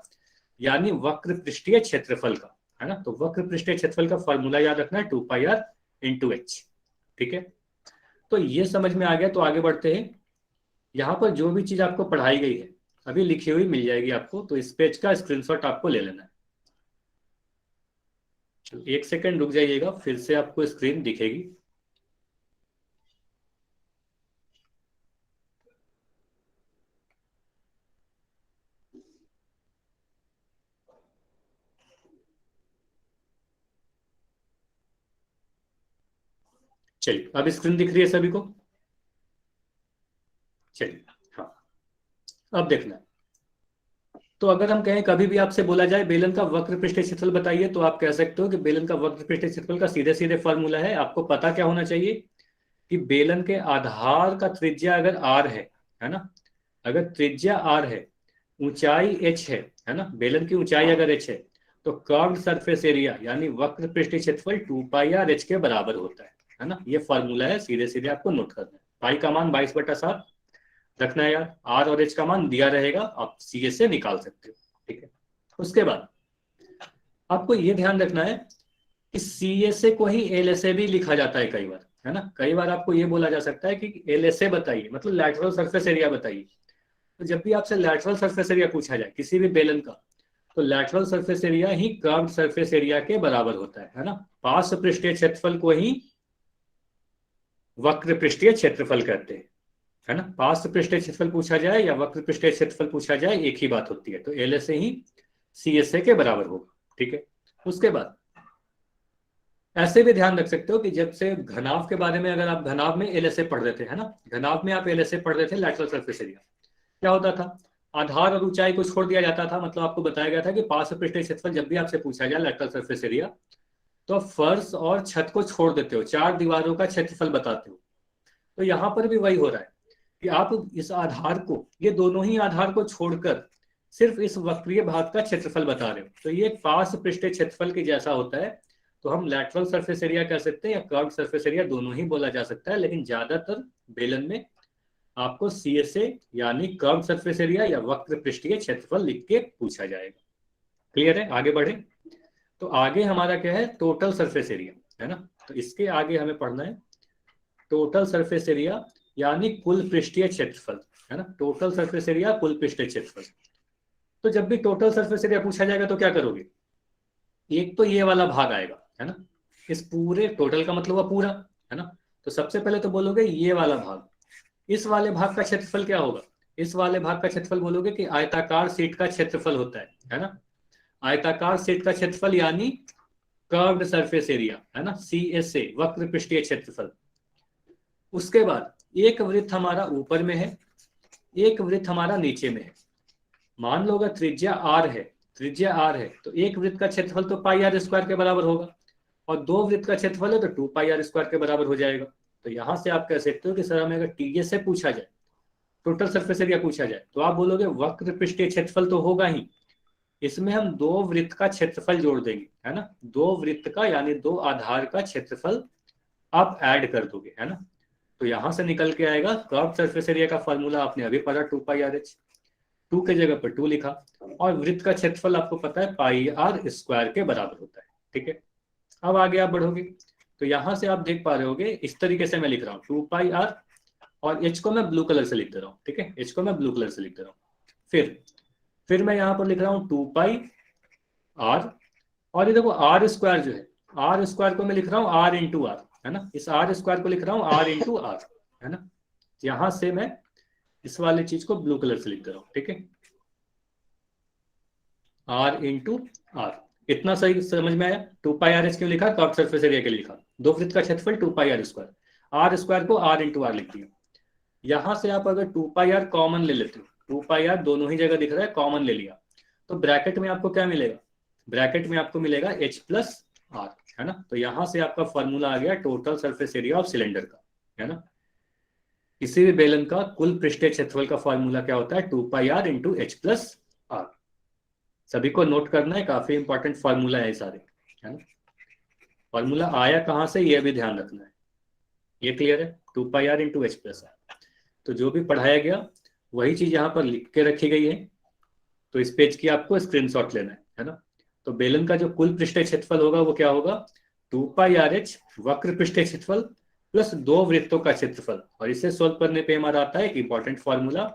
यानी वक्र पृष्ठीय क्षेत्रफल का, है ना। तो वक्र पृष्ठीय क्षेत्रफल का फॉर्मूला याद रखना है 2πr × h, ठीक है। तो ये समझ में आ गया, तो आगे बढ़ते हैं। यहाँ पर जो भी चीज आपको पढ़ाई गई है अभी लिखी हुई मिल जाएगी आपको, तो इस पेज का स्क्रीनशॉट आपको ले लेना है। एक सेकंड रुक जाइएगा, फिर से आपको स्क्रीन दिखेगी। चलिए, अब स्क्रीन दिख रही है सभी को? चलिए, हाँ, अब देखना है। तो अगर हम कहें कभी भी आपसे बोला जाए बेलन का वक्र पृष्ठीय क्षेत्रफल बताइए, तो आप कह सकते हो कि बेलन का वक्र पृष्ठीय क्षेत्रफल का सीधे सीधे फॉर्मूला है। आपको पता क्या होना चाहिए कि बेलन के आधार का त्रिज्या अगर r है ना, अगर त्रिज्या r है, ऊंचाई h है ना, बेलन की ऊंचाई अगर h है, तो कर्व्ड सरफेस एरिया यानी वक्र पृष्ठीय क्षेत्रफल 2πrh के बराबर होता है ना। ये फॉर्मूला है, सीधे सीधे आपको नोट करना है। पाई का मान 22/7 रखना है यार, r और h का मान दिया रहेगा, आप सीए से निकाल सकते हो, ठीक है। उसके बाद आपको ये ध्यान रखना है कि CSA को ही LSA भी लिखा जाता है कई बार, है ना। कई बार आपको ये बोला जा सकता है कि LSA बताइए, मतलब लैटरल सरफेस एरिया बताइए। तो जब भी आपसे लैटरल सरफेस एरिया पूछा जाए किसी भी बेलन का, तो लैटरल सरफेस एरिया ही कर्व्ड सरफेस एरिया के बराबर होता है ना। पार्श्व पृष्ठीय क्षेत्रफल को ही वक्र पृष्ठीय क्षेत्रफल कहते हैं, है ना। पार्श्व पृष्ठीय क्षेत्रफल पूछा जाए या वक्र पृष्ठीय क्षेत्रफल पूछा जाए, एक ही बात होती है। तो LSA ही CSA के बराबर होगा, ठीक है। उसके बाद ऐसे भी ध्यान रख सकते हो कि जब से घनाभ के बारे में, अगर आप घनाभ में LSA पढ़ रहे थे, है ना, घनाभ में आप LSA पढ़ रहे थे, लैटरल सरफेस एरिया, क्या होता था, आधार और ऊंचाई को छोड़ दिया जाता था। मतलब आपको बताया गया था कि पार्श्व पृष्ठीय क्षेत्रफल जब भी आपसे पूछा जाए लैटरल सरफेस एरिया, तो आप फर्श और छत को छोड़ देते हो, 4 दीवारों का क्षेत्रफल बताते हो। तो यहाँ पर भी वही हो रहा है कि आप इस आधार को, ये दोनों ही आधार को छोड़कर सिर्फ इस वक्रीय भाग का क्षेत्रफल बता रहे हो। तो ये पार्श्व पृष्ठीय क्षेत्रफल के जैसा होता है। तो हम लैटरल सरफेस एरिया कह सकते हैं या कर्व्ड सरफेस एरिया, दोनों ही बोला जा सकता है, लेकिन ज्यादातर बेलन में आपको CSA यानी कर्व्ड सरफेस एरिया या वक्र पृष्ठीय क्षेत्रफल लिख के पूछा जाएगा। क्लियर है? आगे बढ़े। तो आगे हमारा क्या है, टोटल सरफेस एरिया, है ना। तो इसके आगे हमें पढ़ना है टोटल सरफेस एरिया यानी कुल पृष्ठीय क्षेत्रफल, है ना। टोटल सरफेस एरिया, कुल पृष्ठीय क्षेत्रफल। तो जब भी टोटल सरफेस एरिया पूछा जाएगा तो क्या करोगे, एक तो ये वाला भाग आएगा, है ना, इस पूरे टोटल का मतलब हुआ पूरा, है ना। तो सबसे पहले तो बोलोगे ये वाला भाग, इस वाले भाग का क्षेत्रफल क्या होगा, इस वाले भाग का क्षेत्रफल बोलोगे कि आयताकार सीट का क्षेत्रफल होता है ना। आयताकार सीट का क्षेत्रफल यानी कर्व्ड सरफेस एरिया, है ना, CSA, वक्र पृष्ठीय क्षेत्रफल। उसके बाद एक वृत्त हमारा ऊपर में है, एक वृत्त हमारा नीचे में है। मान लो अगर त्रिज्या r है, त्रिज्या r है, तो एक वृत्त का क्षेत्रफल तो पाई आर स्क्वायर के बराबर होगा, और दो वृत्त का क्षेत्रफल है तो 2 पाई आर स्क्वायर के बराबर हो जाएगा। तो यहां से आप कह सकते हो कि सर हमें अगर टीएस से पूछा जाए, टोटल सरफेस एरिया पूछा जाए, तो आप बोलोगे वक्र पृष्ठीय क्षेत्रफल तो होगा ही, इसमें हम दो वृत्त का क्षेत्रफल जोड़ देंगे, है ना, दो वृत्त का यानी दो आधार का क्षेत्रफल आप ऐड कर दोगे, है ना। तो यहां से निकल के आएगा कर्व सरफेस एरिया का फॉर्मूला आपने अभी पढ़ा, 2 पाई आर एच, 2 के जगह पर 2 लिखा, और वृत्त का क्षेत्रफल आपको पता है पाई आर स्क्वायर के बराबर होता है। ठीक है, अब आगे आप बढ़ोगे तो यहां से आप देख पा रहे होगे इस तरीके से मैं लिख रहा हूँ 2 पाई आर, और एच को मैं ब्लू कलर से लिख दे रहा हूँ। ठीक है, एच को मैं ब्लू कलर से लिख दे रहा हूँ। फिर मैं यहाँ पर लिख रहा हूँ 2 पाई आर, और ये देखो आर स्क्वायर जो है, आर स्क्वायर को मैं लिख रहा हूँ आर इंटू आर, है ना, इस आर स्क्वायर को लिख रहा हूँ आर इंटू आर, है ना। यहां से मैं इस वाली चीज को ब्लू कलर से लिख दे रहा हूँ। ठीक है, आर इंटू आर, इतना सही समझ में आया। 2 पाई आर एच क्यों लिखा, कर्व सरफेस एरिया के लिए लिखा, दो वृत्त का क्षेत्रफल 2 pi are square, are square को आर इंटू आर लिख दिया। यहां से आप अगर 2 पाई आर कॉमन ले लेते हो, 2 पाई आर दोनों ही जगह दिख रहा है, कॉमन ले लिया, तो ब्रैकेट में आपको क्या मिलेगा, ब्रैकेट में आपको मिलेगा एच प्लस आर, है ना। तो यहां से आपका फॉर्मूला आ गया total surface area of cylinder का, है ना। किसी भी बेलन का कुल पृष्ठीय क्षेत्रफल का फॉर्मूला क्या होता है, 2 pi R into H plus R. सभी को नोट करना है, काफी इंपॉर्टेंट फॉर्मूला है सारे, है ना। फॉर्मूला आया कहां से ये भी ध्यान रखना है। ये क्लियर है, 2 pi R into H plus R. तो जो भी पढ़ाया गया वही चीज यहाँ पर लिख के रखी गई है, तो इस पेज की आपको स्क्रीनशॉट लेना है ना। तो बेलन का जो कुल पृष्ठीय क्षेत्रफल होगा वो क्या होगा, 2 पाई आर एच वक्र पृष्ठीय क्षेत्रफल प्लस दो वृत्तों का क्षेत्रफल, और इसे सोल्व करने पे हमारा आता है एक इंपॉर्टेंट फॉर्मूला,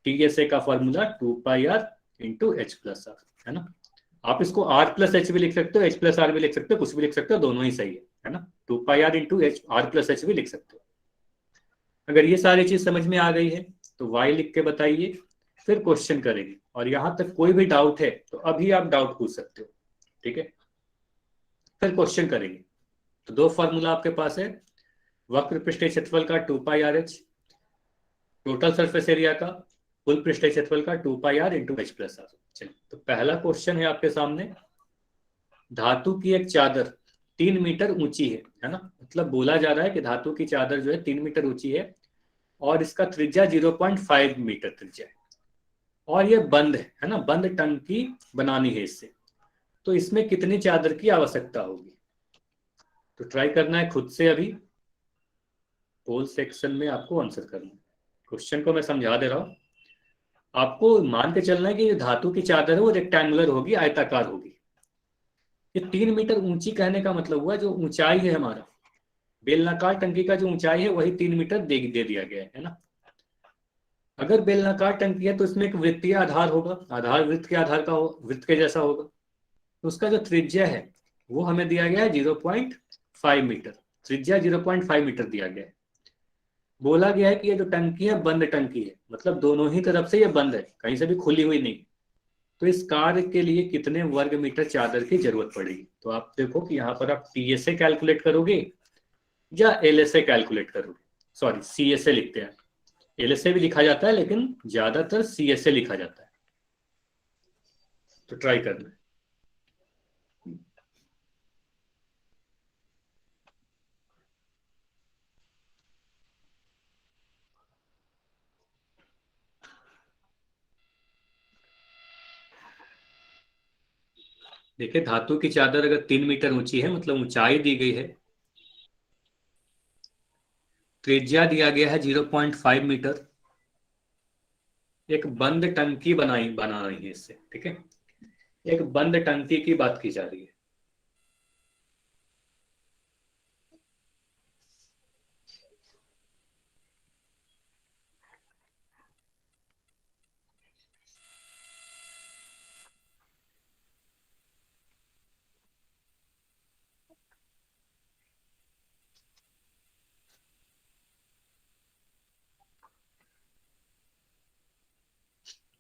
टीएसए का formula 2 pi R into H plus R, है ना। आप इसको आर प्लस एच भी लिख सकते हो, एच प्लस आर भी लिख सकते हो, कुछ भी लिख सकते हो, दोनों ही सही है ना। 2 pi R into H R plus H भी लिख सकते हो। अगर ये सारी चीज समझ में आ गई है तो वाई लिख के बताइए, फिर क्वेश्चन करेंगे, और यहां तक कोई भी डाउट है तो अभी आप डाउट पूछ सकते हो। ठीक है, फिर क्वेश्चन करेंगे। तो दो फॉर्मूला आपके पास है, वक्र पृष्ठीय क्षेत्रफल का 2 pi R H, total surface area का कुल पृष्ठीय क्षेत्रफल का 2 pi R into H plus R. चलिए, तो पहला क्वेश्चन है आपके सामने, धातु की एक चादर 3 मीटर ऊंची है ना, मतलब बोला जा रहा है कि धातु की चादर जो है 3 मीटर ऊंची है, और इसका त्रिज्या 0.5 मीटर त्रिज्या है, और ये बंद है ना, बंद टंकी बनानी है इससे, तो इसमें कितनी चादर की आवश्यकता होगी। तो ट्राई करना है खुद से, अभी पोल सेक्शन में आपको आंसर करना है। क्वेश्चन को मैं समझा दे रहा हूं, आपको मान के चलना है कि धातु की चादर है वो रेक्टेंगुलर होगी, आयताकार होगी। ये 3 मीटर ऊंची कहने का मतलब हुआ जो ऊंचाई है हमारा, बेलनाकार टंकी का जो ऊंचाई है वही 3 मीटर दे दिया गया है ना। अगर बेलनाकार टंकी है तो इसमें एक वृत्तीय आधार होगा, आधार वृत्त के आधार का वृत्त के जैसा होगा, तो उसका जो त्रिज्या है वो हमें दिया गया है 0.5 मीटर, त्रिज्या 0.5 मीटर दिया गया है। बोला गया है कि ये जो टंकी है बंद टंकी है, मतलब दोनों ही तरफ से ये बंद है, कहीं से भी खुली हुई नहीं। तो इस कार्य के लिए कितने वर्ग मीटर चादर की जरूरत पड़ेगी। तो आप देखो कि यहाँ पर आप टीएसए कैलकुलेट करोगे या एलएसए कैलकुलेट करोगे, सॉरी सीएसए लिखते हैं, एलएसए भी लिखा जाता है लेकिन ज्यादातर सीएसए लिखा जाता है। तो ट्राई करना है। देखिए धातु की चादर अगर 3 मीटर ऊंची है, मतलब ऊंचाई दी गई है, त्रिज्या दिया गया है 0.5 मीटर, एक बंद टंकी बना रही है इससे, ठीक है, एक बंद टंकी की बात की जा रही है।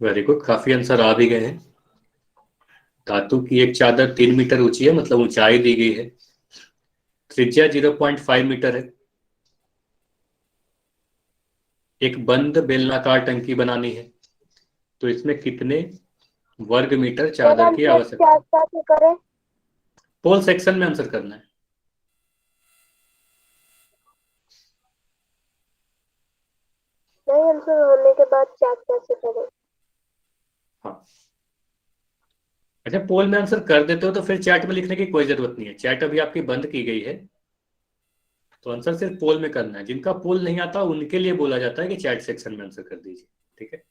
वेरी गुड, काफी आंसर आ भी गए हैं। धातु की एक चादर 3 मीटर ऊंची है, मतलब ऊंचाई दी गई है। त्रिज्या 0.5 मीटर है। एक बंद बेलनाकार टंकी बनानी है, तो इसमें कितने वर्ग मीटर चादर की आवश्यकता है? क्या करें? पोल सेक्शन में आंसर करना है। नहीं, आंसर होने के बाद चैट कैसे करें? हाँ, अच्छा, पोल में आंसर कर देते हो तो फिर चैट में लिखने की कोई जरूरत नहीं है। चैट अभी आपकी बंद की गई है, तो आंसर सिर्फ पोल में करना है। जिनका पोल नहीं आता उनके लिए बोला जाता है कि चैट सेक्शन में आंसर कर दीजिए, ठीक है।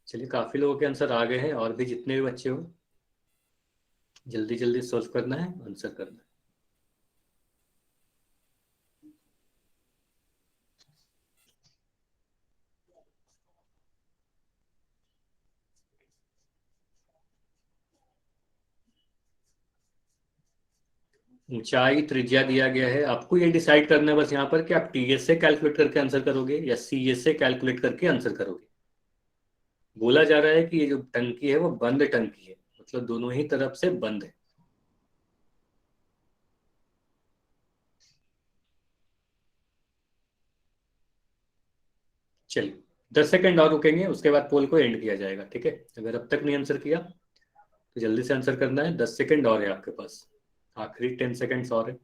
चलिए, काफी लोगों के आंसर आ गए हैं, और भी जितने भी बच्चे हो जल्दी जल्दी सोल्व करना है, आंसर करना है। ऊंचाई त्रिज्या दिया गया है, आपको ये डिसाइड करना है बस यहाँ पर कि आप टीएस से कैलकुलेट करके आंसर करोगे या सीएस से कैलकुलेट करके आंसर करोगे। बोला जा रहा है कि ये जो टंकी है वो बंद टंकी है, मतलब दोनों ही तरफ से बंद है। चलिए 10 सेकंड और रुकेंगे, उसके बाद पोल को एंड किया जाएगा, ठीक है। अगर अब तक नहीं आंसर किया तो जल्दी से आंसर करना है। 10 सेकंड और है आपके पास, आखिरी 10 सेकंड्स और है।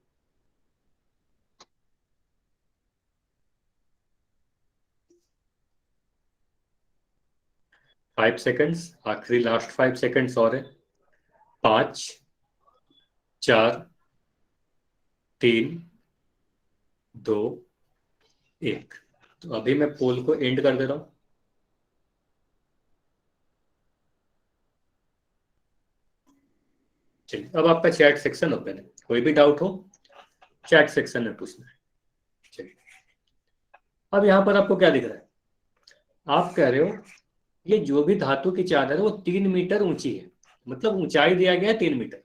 5 सेकंड्स, आखिरी लास्ट 5 सेकंड्स और है। 5, 4, 3, 2, 1। तो अभी मैं पोल को एंड कर दे रहा हूं। चलिए, अब आपका चैट सेक्शन ओपन है, कोई भी डाउट हो चैट सेक्शन में पूछना है। चलिए, अब यहां पर आपको क्या दिख रहा है? आप कह रहे हो ये जो भी धातु की चादर है वो 3 मीटर ऊंची है, मतलब ऊंचाई दिया गया है 3 मीटर,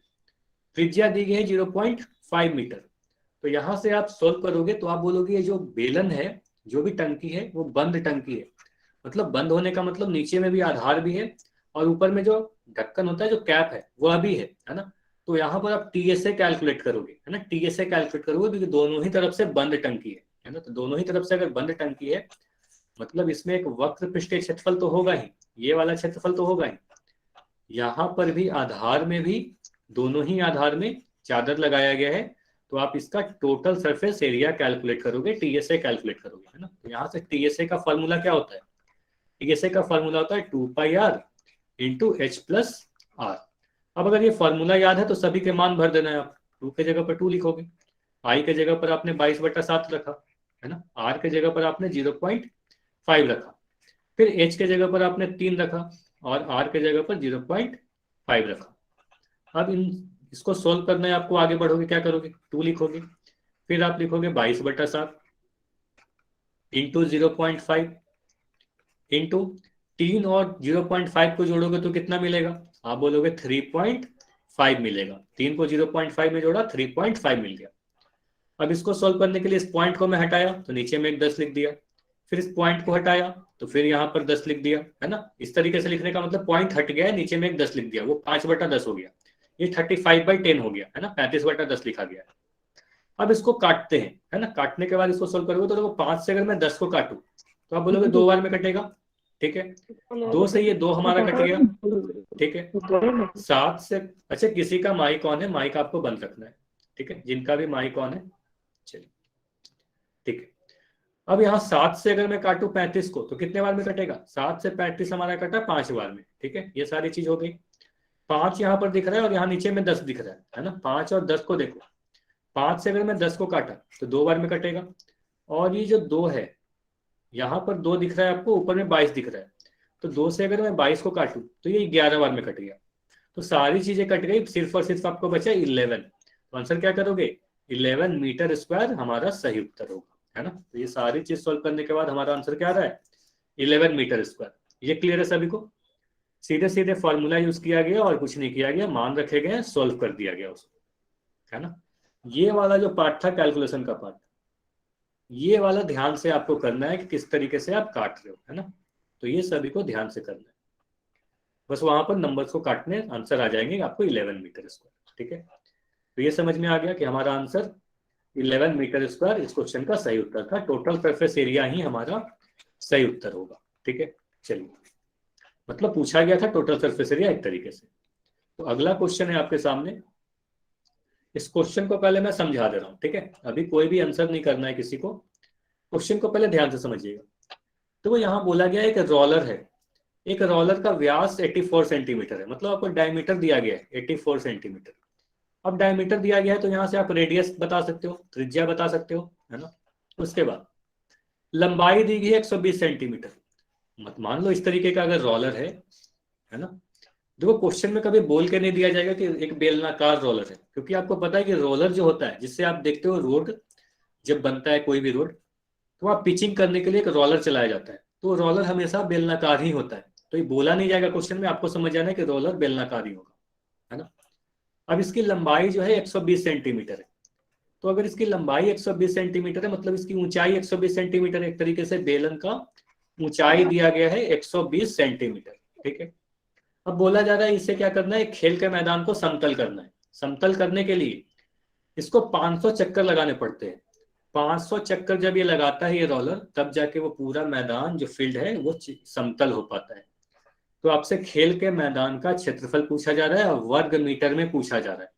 त्रिज्या दी गई है 0.5 मीटर। तो यहां से आप सोल्व करोगे तो आप बोलोगे ये जो बेलन है, जो भी टंकी है वो बंद टंकी है। मतलब बंद होने का मतलब नीचे में भी आधार भी है, और ऊपर में जो ढक्कन होता है, जो कैप है, वह भी है ना। तो यहाँ पर आप टीएसए कैलकुलेट करोगे, है ना, टीएसए कैलकुलेट करोगे, क्योंकि दोनों ही तरफ से बंद टंकी है ना। तो दोनों ही तरफ से अगर बंद टंकी है, मतलब इसमें एक वक्र पृष्ठीय क्षेत्रफल तो होगा ही, ये वाला क्षेत्रफल तो होगा ही। यहाँ पर भी आधार में भी, दोनों ही आधार में चादर लगाया गया है, तो आप इसका टोटल सरफेस एरिया कैलकुलेट करोगे, टीएसए कैलकुलेट करोगे, है ना। तो यहाँ से टीएसए का फॉर्मूला क्या होता है? टीएसए का फॉर्मूला होता है 2πr into H plus are. अब अगर ये फॉर्मूला याद है तो सभी के मान भर देना है। आप 2 के जगह पर 2 लिखोगे, आई के जगह पर आपने 22/7 रखा, है ना, आर के जगह पर आपने 0.5 रखा, फिर एच के जगह पर आपने 3 रखा, और आर के जगह पर 0.5 रखा। अब इसको सोल्व करना है आपको, आगे बढ़ोगे क्या करोगे? 2 लिखोगे, फिर आप लिखोगे 22/7 इंटू 0.5 इंटू 3, और 0.5 को जोड़ोगे तो कितना मिलेगा? आप बोलोगे 3.5 मिलेगा। 3 को 0.5 में जोड़ा, 3.5 मिल गया। अब इसको सोल्व करने के लिए इस पॉइंट को मैं हटाया तो नीचे में एक 10 लिख दिया, फिर इस पॉइंट को हटाया तो फिर यहाँ पर 10 लिख दिया, है ना। इस तरीके से लिखने का मतलब पॉइंट हट गया है, नीचे में एक 10 लिख दिया, वो 5/10 हो गया। ये 35/10 हो गया, है ना, 35/10 लिखा गया। अब इसको काटते हैं, है ना। काटने के बाद इसको सोल्व करोगे तो देखो 5 से अगर मैं 10 को काटू तो आप बोलोगे 2 बार में कटेगा, ठीक है। 2 से ये 2 हमारा कट गया, ठीक है। 7 से, अच्छा किसी का माइक ऑन है, माइक आपको बंद रखना है, ठीक है, जिनका भी माइक ऑन है। चलिए, ठीक है। अब यहाँ 7 से अगर मैं काटू 35 को तो कितने बार में कटेगा? 7 से 35 हमारा कटा 5 बार में, ठीक है। ये सारी चीज हो गई। 5 यहाँ पर दिख रहा है और यहाँ नीचे में 10 दिख रहा है ना। 5 और 10 को देखो, 5 से अगर मैं 10 को काटा तो 2 बार में कटेगा, और ये जो 2 है, यहाँ पर 2 दिख रहा है आपको, ऊपर में 22 दिख रहा है, तो 2 से अगर मैं 22 को काटू तो ये 11 बार में कट गया। तो सारी चीजें कट गई, सिर्फ और सिर्फ आपको बचा 11। तो आंसर क्या करोगे? 11 मीटर स्क्वायर हमारा सही उत्तर होगा, है ना। तो ये सारी चीज सोल्व करने के बाद हमारा आंसर क्या आ रहा है? 11 मीटर स्क्वायर। ये क्लियर है सभी को? सीधे सीधे फॉर्मूला यूज किया गया और कुछ नहीं किया गया, मान रखे गए, सोल्व कर दिया गया उसको, है ना। ये वाला जो पार्ट था कैलकुलेशन का पार्ट, ये वाला ध्यान से आपको करना है कि किस तरीके से आप काट रहे हो, है ना। तो ये सभी को ध्यान से करना है, बस वहां पर नंबर्स को काटने आंसर आ जाएंगे आपको 11 मीटर स्क्वायर। ठीक है, तो ये समझ में आ गया कि हमारा आंसर 11 मीटर स्क्वायर इस क्वेश्चन का सही उत्तर था। टोटल सरफेस एरिया ही हमारा सही उत्तर होगा। ठीक है, चलिए, मतलब पूछा गया था टोटल सरफेस एरिया एक तरीके से। तो अगला क्वेश्चन है आपके सामने। इस क्वेश्चन को पहले मैं समझा दे रहा हूं, ठीक है, अभी कोई भी आंसर नहीं करना है किसी को, क्वेश्चन को पहले ध्यान से समझिएगा। तो वो यहाँ बोला गया एक रोलर है, एक रोलर का व्यास 84 सेंटीमीटर है, मतलब आपको डायमीटर दिया गया है 84 सेंटीमीटर। अब डायमीटर दिया गया है तो यहाँ से आप रेडियस बता सकते हो, त्रिज्या बता सकते हो, है ना। उसके बाद लंबाई दी गई है 120 सेंटीमीटर। मत मान लो इस तरीके का अगर रोलर है ना, देखो क्वेश्चन में कभी बोल के नहीं दिया जाएगा कि एक बेलनाकार रोलर है, क्योंकि आपको पता है कि रोलर जो होता है जिससे आप देखते हो रोड जब बनता है कोई भी रोड, तो आप पिचिंग करने के लिए एक रोलर चलाया जाता है, तो रोलर हमेशा बेलनाकार ही होता है। तो ये बोला नहीं जाएगा क्वेश्चन में, आपको समझ जाना है कि रोलर बेलनाकार ही होगा, है ना। अब इसकी लंबाई जो है 120 सेंटीमीटर है, तो अगर इसकी लंबाई 120 सेंटीमीटर है मतलब इसकी ऊंचाई 120 सेंटीमीटर है। एक तरीके से बेलन का ऊंचाई दिया गया है 120 सेंटीमीटर। ठीक है, अब बोला जा रहा है इससे क्या करना है, खेल के मैदान को समतल करना है। समतल करने के लिए इसको 500 चक्कर लगाने पड़ते हैं। 500 चक्कर जब ये लगाता है ये रोलर, तब जाके वो पूरा मैदान जो फील्ड है वो समतल हो पाता है। तो आपसे खेल के मैदान का क्षेत्रफल पूछा जा रहा है और वर्ग मीटर में पूछा जा रहा है,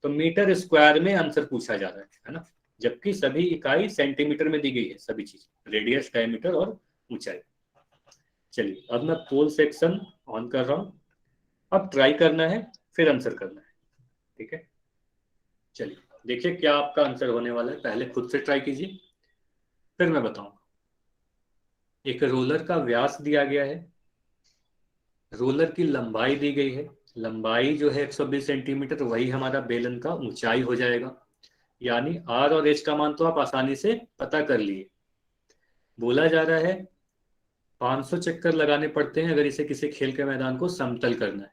तो मीटर स्क्वायर में आंसर पूछा जा रहा है ना। जबकि सभी इकाई सेंटीमीटर में दी गई है, सभी चीज, रेडियस, डायमीटर और ऊंचाई। चलिए, अब मैं पोल सेक्शन ऑन कर रहा हूं, अब ट्राई करना है फिर आंसर करना है। ठीक है, चलिए देखिए क्या आपका आंसर होने वाला है, पहले खुद से ट्राई कीजिए फिर मैं बताऊंगा। एक रोलर का व्यास दिया गया है, रोलर की लंबाई दी गई है, लंबाई जो है 120 सेंटीमीटर, वही हमारा बेलन का ऊंचाई हो जाएगा। यानी आर और एच का मान तो आप आसानी से पता कर लिए। बोला जा रहा है 500 चक्कर लगाने पड़ते हैं अगर इसे किसी खेल के मैदान को समतल करना है।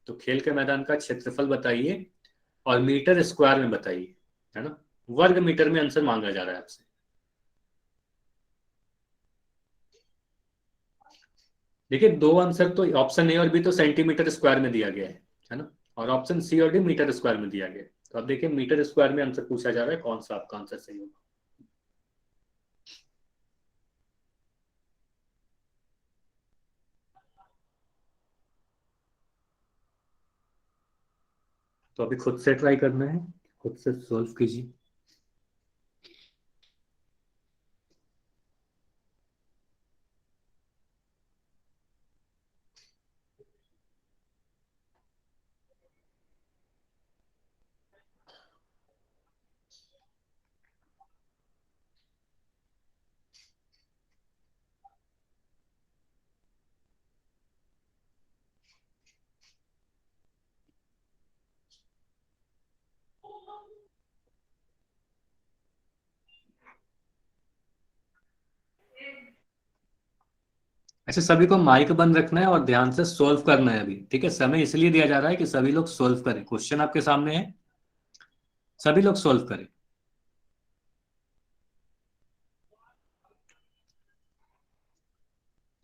तो खेल के मैदान का क्षेत्रफल बताइए और मीटर स्क्वायर में बताइए, है ना। वर्ग मीटर में आंसर मांगा जा रहा है आपसे। देखिए दो आंसर तो ऑप्शन ए और बी तो सेंटीमीटर स्क्वायर में दिया गया है ना, और ऑप्शन सी और डी मीटर स्क्वायर में दिया गया है। तो अब देखिए मीटर स्क्वायर में आंसर पूछा जा रहा है, कौन सा आपका आंसर सही होगा। तो अभी खुद से ट्राई करना है, खुद से सॉल्व कीजिए। ऐसे सभी को माइक बंद रखना है और ध्यान से सॉल्व करना है अभी। ठीक है, समय इसलिए दिया जा रहा है कि सभी लोग सॉल्व करें, क्वेश्चन आपके सामने है, सभी लोग सॉल्व करें।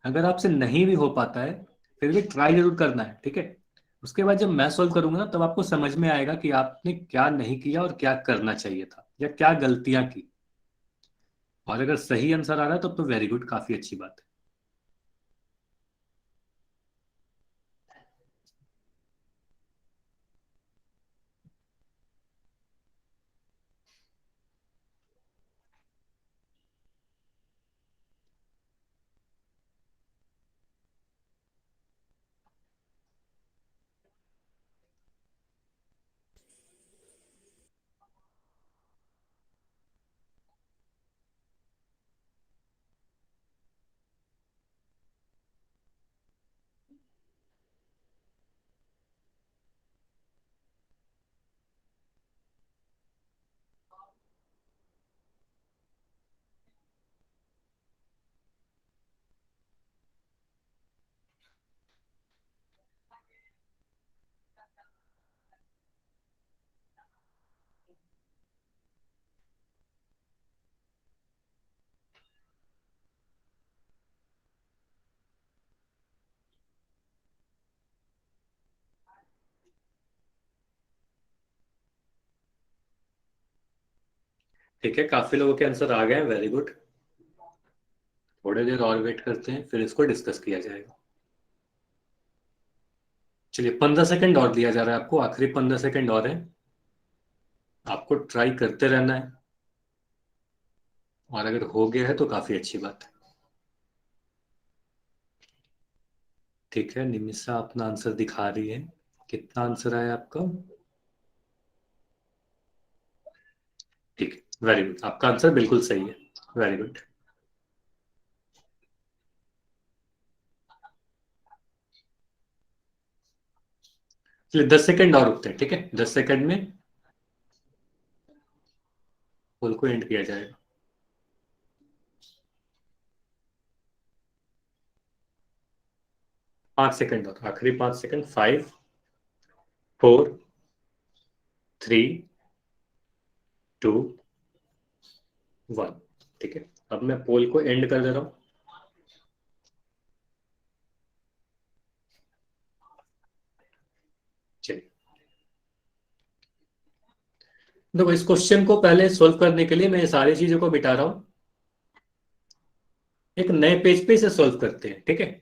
अगर आपसे नहीं भी हो पाता है फिर भी ट्राई जरूर करना है, ठीक है। उसके बाद जब मैं सॉल्व करूंगा ना तब आपको समझ में आएगा कि आपने क्या नहीं किया और क्या करना चाहिए था या क्या गलतियां की। और अगर सही आंसर आ रहा है तब तो वेरी गुड, काफी अच्छी बात है। ठीक है, काफी लोगों के आंसर आ गए हैं, वेरी गुड। थोड़ी देर और वेट करते हैं, फिर इसको डिस्कस किया जाएगा। चलिए 15 सेकंड और दिया जा रहा है आपको, आखिरी 15 सेकंड और है, आपको ट्राई करते रहना है, और अगर हो गया है तो काफी अच्छी बात है। ठीक है, निमिषा अपना आंसर दिखा रही है, कितना आंसर आया आपका? ठीक है, वेरी गुड, आपका आंसर बिल्कुल सही है, वेरी गुड। चलिए 10 सेकंड और रुकते हैं, ठीक है, 10 सेकंड में पोल को एंड किया जाएगा। 5 सेकंड और, आखिरी 5 सेकंड, 5, 4, 3, 2, 1। ठीक है, अब मैं पोल को एंड कर दे रहा हूं। चलिए, देखो इस क्वेश्चन को पहले सोल्व करने के लिए मैं ये सारी चीजों को मिटा रहा हूं, एक नए पेज पे इसे सोल्व करते हैं। ठीक है,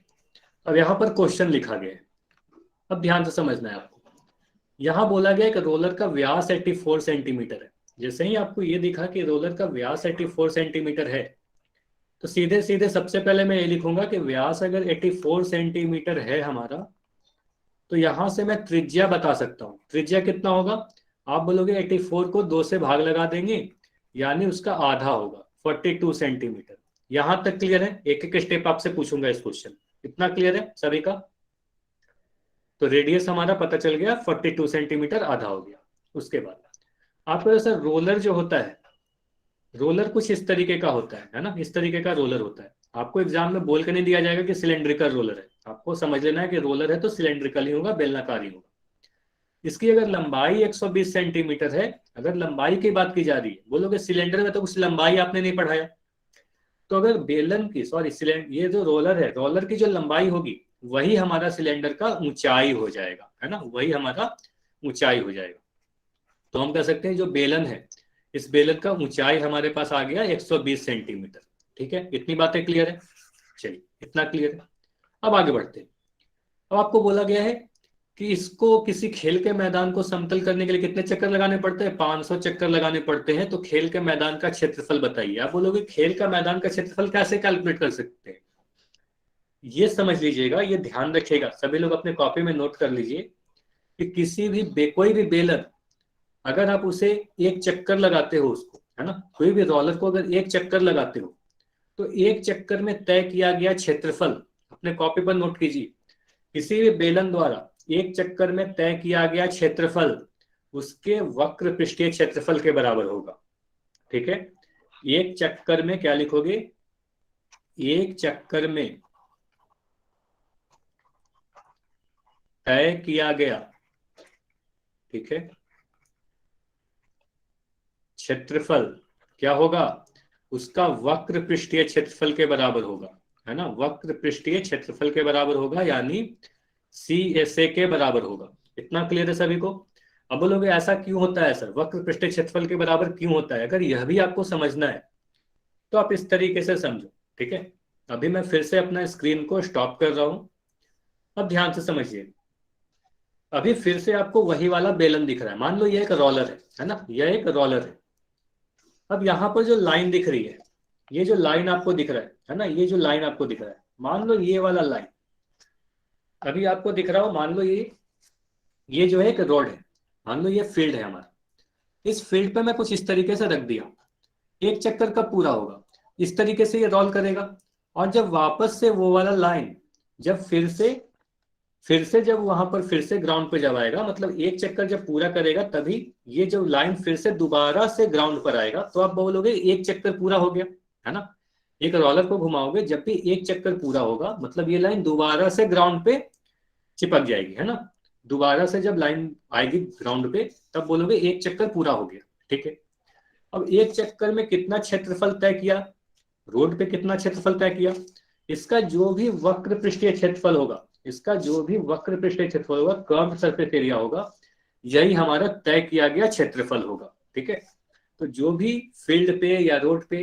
अब यहां पर क्वेश्चन लिखा गया है, अब ध्यान से समझना है आपको। यहां बोला गया है कि रोलर का व्यास 84 सेंटीमीटर है। जैसे ही आपको ये दिखा कि रोलर का व्यास 84 सेंटीमीटर है, तो सीधे सीधे सबसे पहले मैं ये लिखूंगा कि व्यास अगर 84 सेंटीमीटर है हमारा, तो यहां से मैं त्रिज्या बता सकता हूं। त्रिज्या कितना होगा? आप बोलोगे 84 को 2 से भाग लगा देंगे, यानी उसका आधा होगा 42 सेंटीमीटर। यहां तक क्लियर है? एक एक स्टेप आपसे पूछूंगा इस क्वेश्चन, इतना क्लियर है सभी का? तो रेडियस हमारा पता चल गया, 42 सेंटीमीटर आधा हो गया। उसके बाद आपका जैसा रोलर जो होता है, रोलर कुछ इस तरीके का होता है ना, इस तरीके का रोलर होता है। आपको एग्जाम में बोल के नहीं दिया जाएगा कि सिलेंड्रिकल रोलर है, आपको समझ लेना है कि रोलर है तो सिलेंड्रिकल ही होगा, बेलनाकार ही होगा। इसकी अगर लंबाई 120 सेंटीमीटर है, अगर लंबाई की बात की जा रही है, बोलोगे सिलेंडर में तो कुछ लंबाई आपने नहीं पढ़ाया, तो अगर बेलन की, सॉरी सिलेंडर, ये जो रोलर है, रोलर की जो लंबाई होगी वही हमारा सिलेंडर का ऊंचाई हो जाएगा, है ना, वही हमारा ऊंचाई हो जाएगा। तो हम कह सकते हैं जो बेलन है, इस बेलन का ऊंचाई हमारे पास आ गया 120 सेंटीमीटर। ठीक है, इतनी बातें क्लियर है? चलिए, इतना क्लियर है। अब आगे बढ़ते हैं। अब आपको बोला गया है कि इसको किसी खेल के मैदान को समतल करने के लिए कितने चक्कर लगाने पड़ते हैं? 500 चक्कर लगाने पड़ते हैं। तो खेल के मैदान का क्षेत्रफल बताइए। आप बोलोगे खेल का मैदान का क्षेत्रफल कैसे कैलकुलेट कर सकते हैं? ये समझ लीजिएगा, ये ध्यान रखिएगा, सभी लोग अपने कॉपी में नोट कर लीजिए कि किसी भी कोई भी बेलन, अगर आप उसे एक चक्कर लगाते हो उसको, है ना, कोई भी रोलर को अगर एक चक्कर लगाते हो, तो एक चक्कर में तय किया गया क्षेत्रफल, अपने कॉपी पर नोट कीजिए, किसी भी बेलन द्वारा एक चक्कर में तय किया गया क्षेत्रफल उसके वक्र पृष्ठीय क्षेत्रफल के बराबर होगा। ठीक है, एक चक्कर में क्या लिखोगे? एक चक्कर में तय किया गया, ठीक है, क्षेत्रफल क्या होगा? उसका वक्र पृष्ठीय क्षेत्रफल के बराबर होगा, है ना, वक्र पृष्ठीय क्षेत्रफल के बराबर होगा, यानी CSA के बराबर होगा। इतना क्लियर है सभी को? अब बोलोगे ऐसा क्यों होता है सर, वक्र पृष्ठीय क्षेत्रफल के बराबर क्यों होता है? अगर यह भी आपको समझना है तो आप इस तरीके से समझो। ठीक है, अभी मैं फिर से अपना स्क्रीन को स्टॉप कर रहा हूं, अब ध्यान से समझिए। अभी फिर से आपको वही वाला बेलन दिख रहा है, मान लो ये एक रोलर है ना, यह एक रोलर है। अब यहां पर जो लाइन दिख रही है, ये जो लाइन आपको दिख रहा है ना, ये जो लाइन आपको दिख रहा है, मान लो ये वाला लाइन अभी आपको दिख रहा हो, मान लो ये जो है एक रोड है, मान लो ये फील्ड है हमारा। इस फील्ड पे मैं कुछ इस तरीके से रख दिया, एक चक्कर कब पूरा होगा? इस तरीके से ये रोल करेगा, और जब वापस से वो वाला लाइन, जब फिर से जब वहां पर फिर से ग्राउंड पे जब आएगा, मतलब एक चक्कर जब पूरा करेगा, तभी ये जो लाइन फिर से दोबारा से ग्राउंड पर आएगा, तो आप बोलोगे एक चक्कर पूरा हो गया, है ना। एक रोलर को घुमाओगे, जब भी एक चक्कर पूरा होगा, मतलब ये लाइन दोबारा से ग्राउंड पे चिपक जाएगी, है ना। दोबारा से जब लाइन आएगी ग्राउंड पे, तब बोलोगे एक चक्कर पूरा हो गया। ठीक है, अब एक चक्कर में कितना क्षेत्रफल तय किया, रोड पे कितना क्षेत्रफल तय किया, इसका जो भी वक्र पृष्ठीय क्षेत्रफल होगा, इसका जो भी वक्र पृष्ठीय क्षेत्रफल होगा, कर्व सरफेस एरिया होगा, यही हमारा तय किया गया क्षेत्रफल होगा। ठीक है, तो जो भी फील्ड पे या रोड पे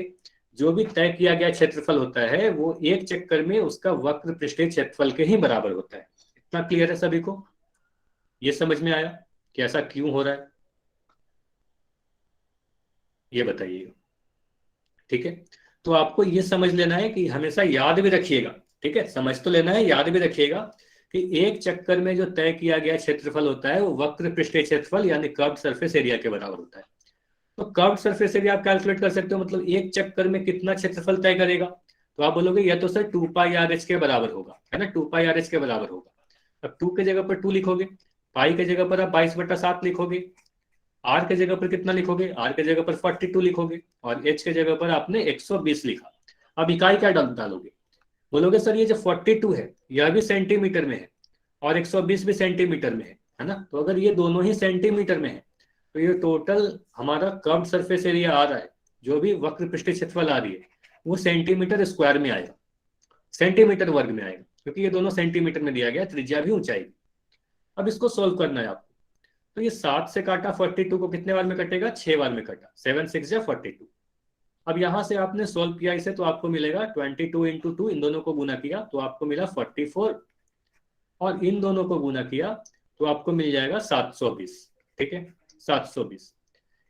जो भी तय किया गया क्षेत्रफल होता है वो एक चक्कर में उसका वक्र पृष्ठीय क्षेत्रफल के ही बराबर होता है। इतना क्लियर है सभी को? ये समझ में आया कि ऐसा क्यों हो रहा है, ये बताइएगा। ठीक है, तो आपको ये समझ लेना है कि हमेशा याद भी रखिएगा, ठीक है, समझ तो लेना है, याद भी रखिएगा कि एक चक्कर में जो तय किया गया क्षेत्रफल होता है वो वक्र पृष्ठीय क्षेत्रफल यानी कर्व्ड सरफेस एरिया के बराबर होता है। तो कर्व्ड सरफेस एरिया आप कैलकुलेट कर सकते हो, मतलब एक चक्कर में कितना क्षेत्रफल तय करेगा। तो आप बोलोगे यह तो सर 2πr(h) के बराबर होगा, है ना, 2πr(h) के बराबर होगा। अब 2 के जगह पर 2 लिखोगे, पाई के जगह पर आप 22/7 लिखोगे, आर के जगह पर कितना लिखोगे, आर के जगह पर 42 लिखोगे, और एच के जगह पर आपने 120 लिखा। अब इकाई क्या डालोगे, बोलोगे सर ये जो 42 है यह भी सेंटीमीटर में है और 120 भी सेंटीमीटर में है ना। तो अगर ये दोनों ही सेंटीमीटर में है तो ये टोटल हमारा कर्व्ड सरफेस एरिया आ रहा है, जो भी वक्र पृष्ठीय क्षेत्रफल आ रही है वो सेंटीमीटर स्क्वायर में आएगा, सेंटीमीटर वर्ग में आएगा, क्योंकि ये दोनों सेंटीमीटर में दिया गया, त्रिज्या भी ऊंचाई। अब इसको सोल्व करना है आपको। तो ये 7 से काटा 42 को कितने बार में कटेगा, 6 बार में कटा, 7 6 या 42। अब यहां से आपने सोल्व किया इसे तो आपको मिलेगा 22 इंटू 2, इन दोनों को गुना किया तो आपको मिला 44, और इन दोनों को गुना किया तो आपको मिल जाएगा 720। ठीक है, 720।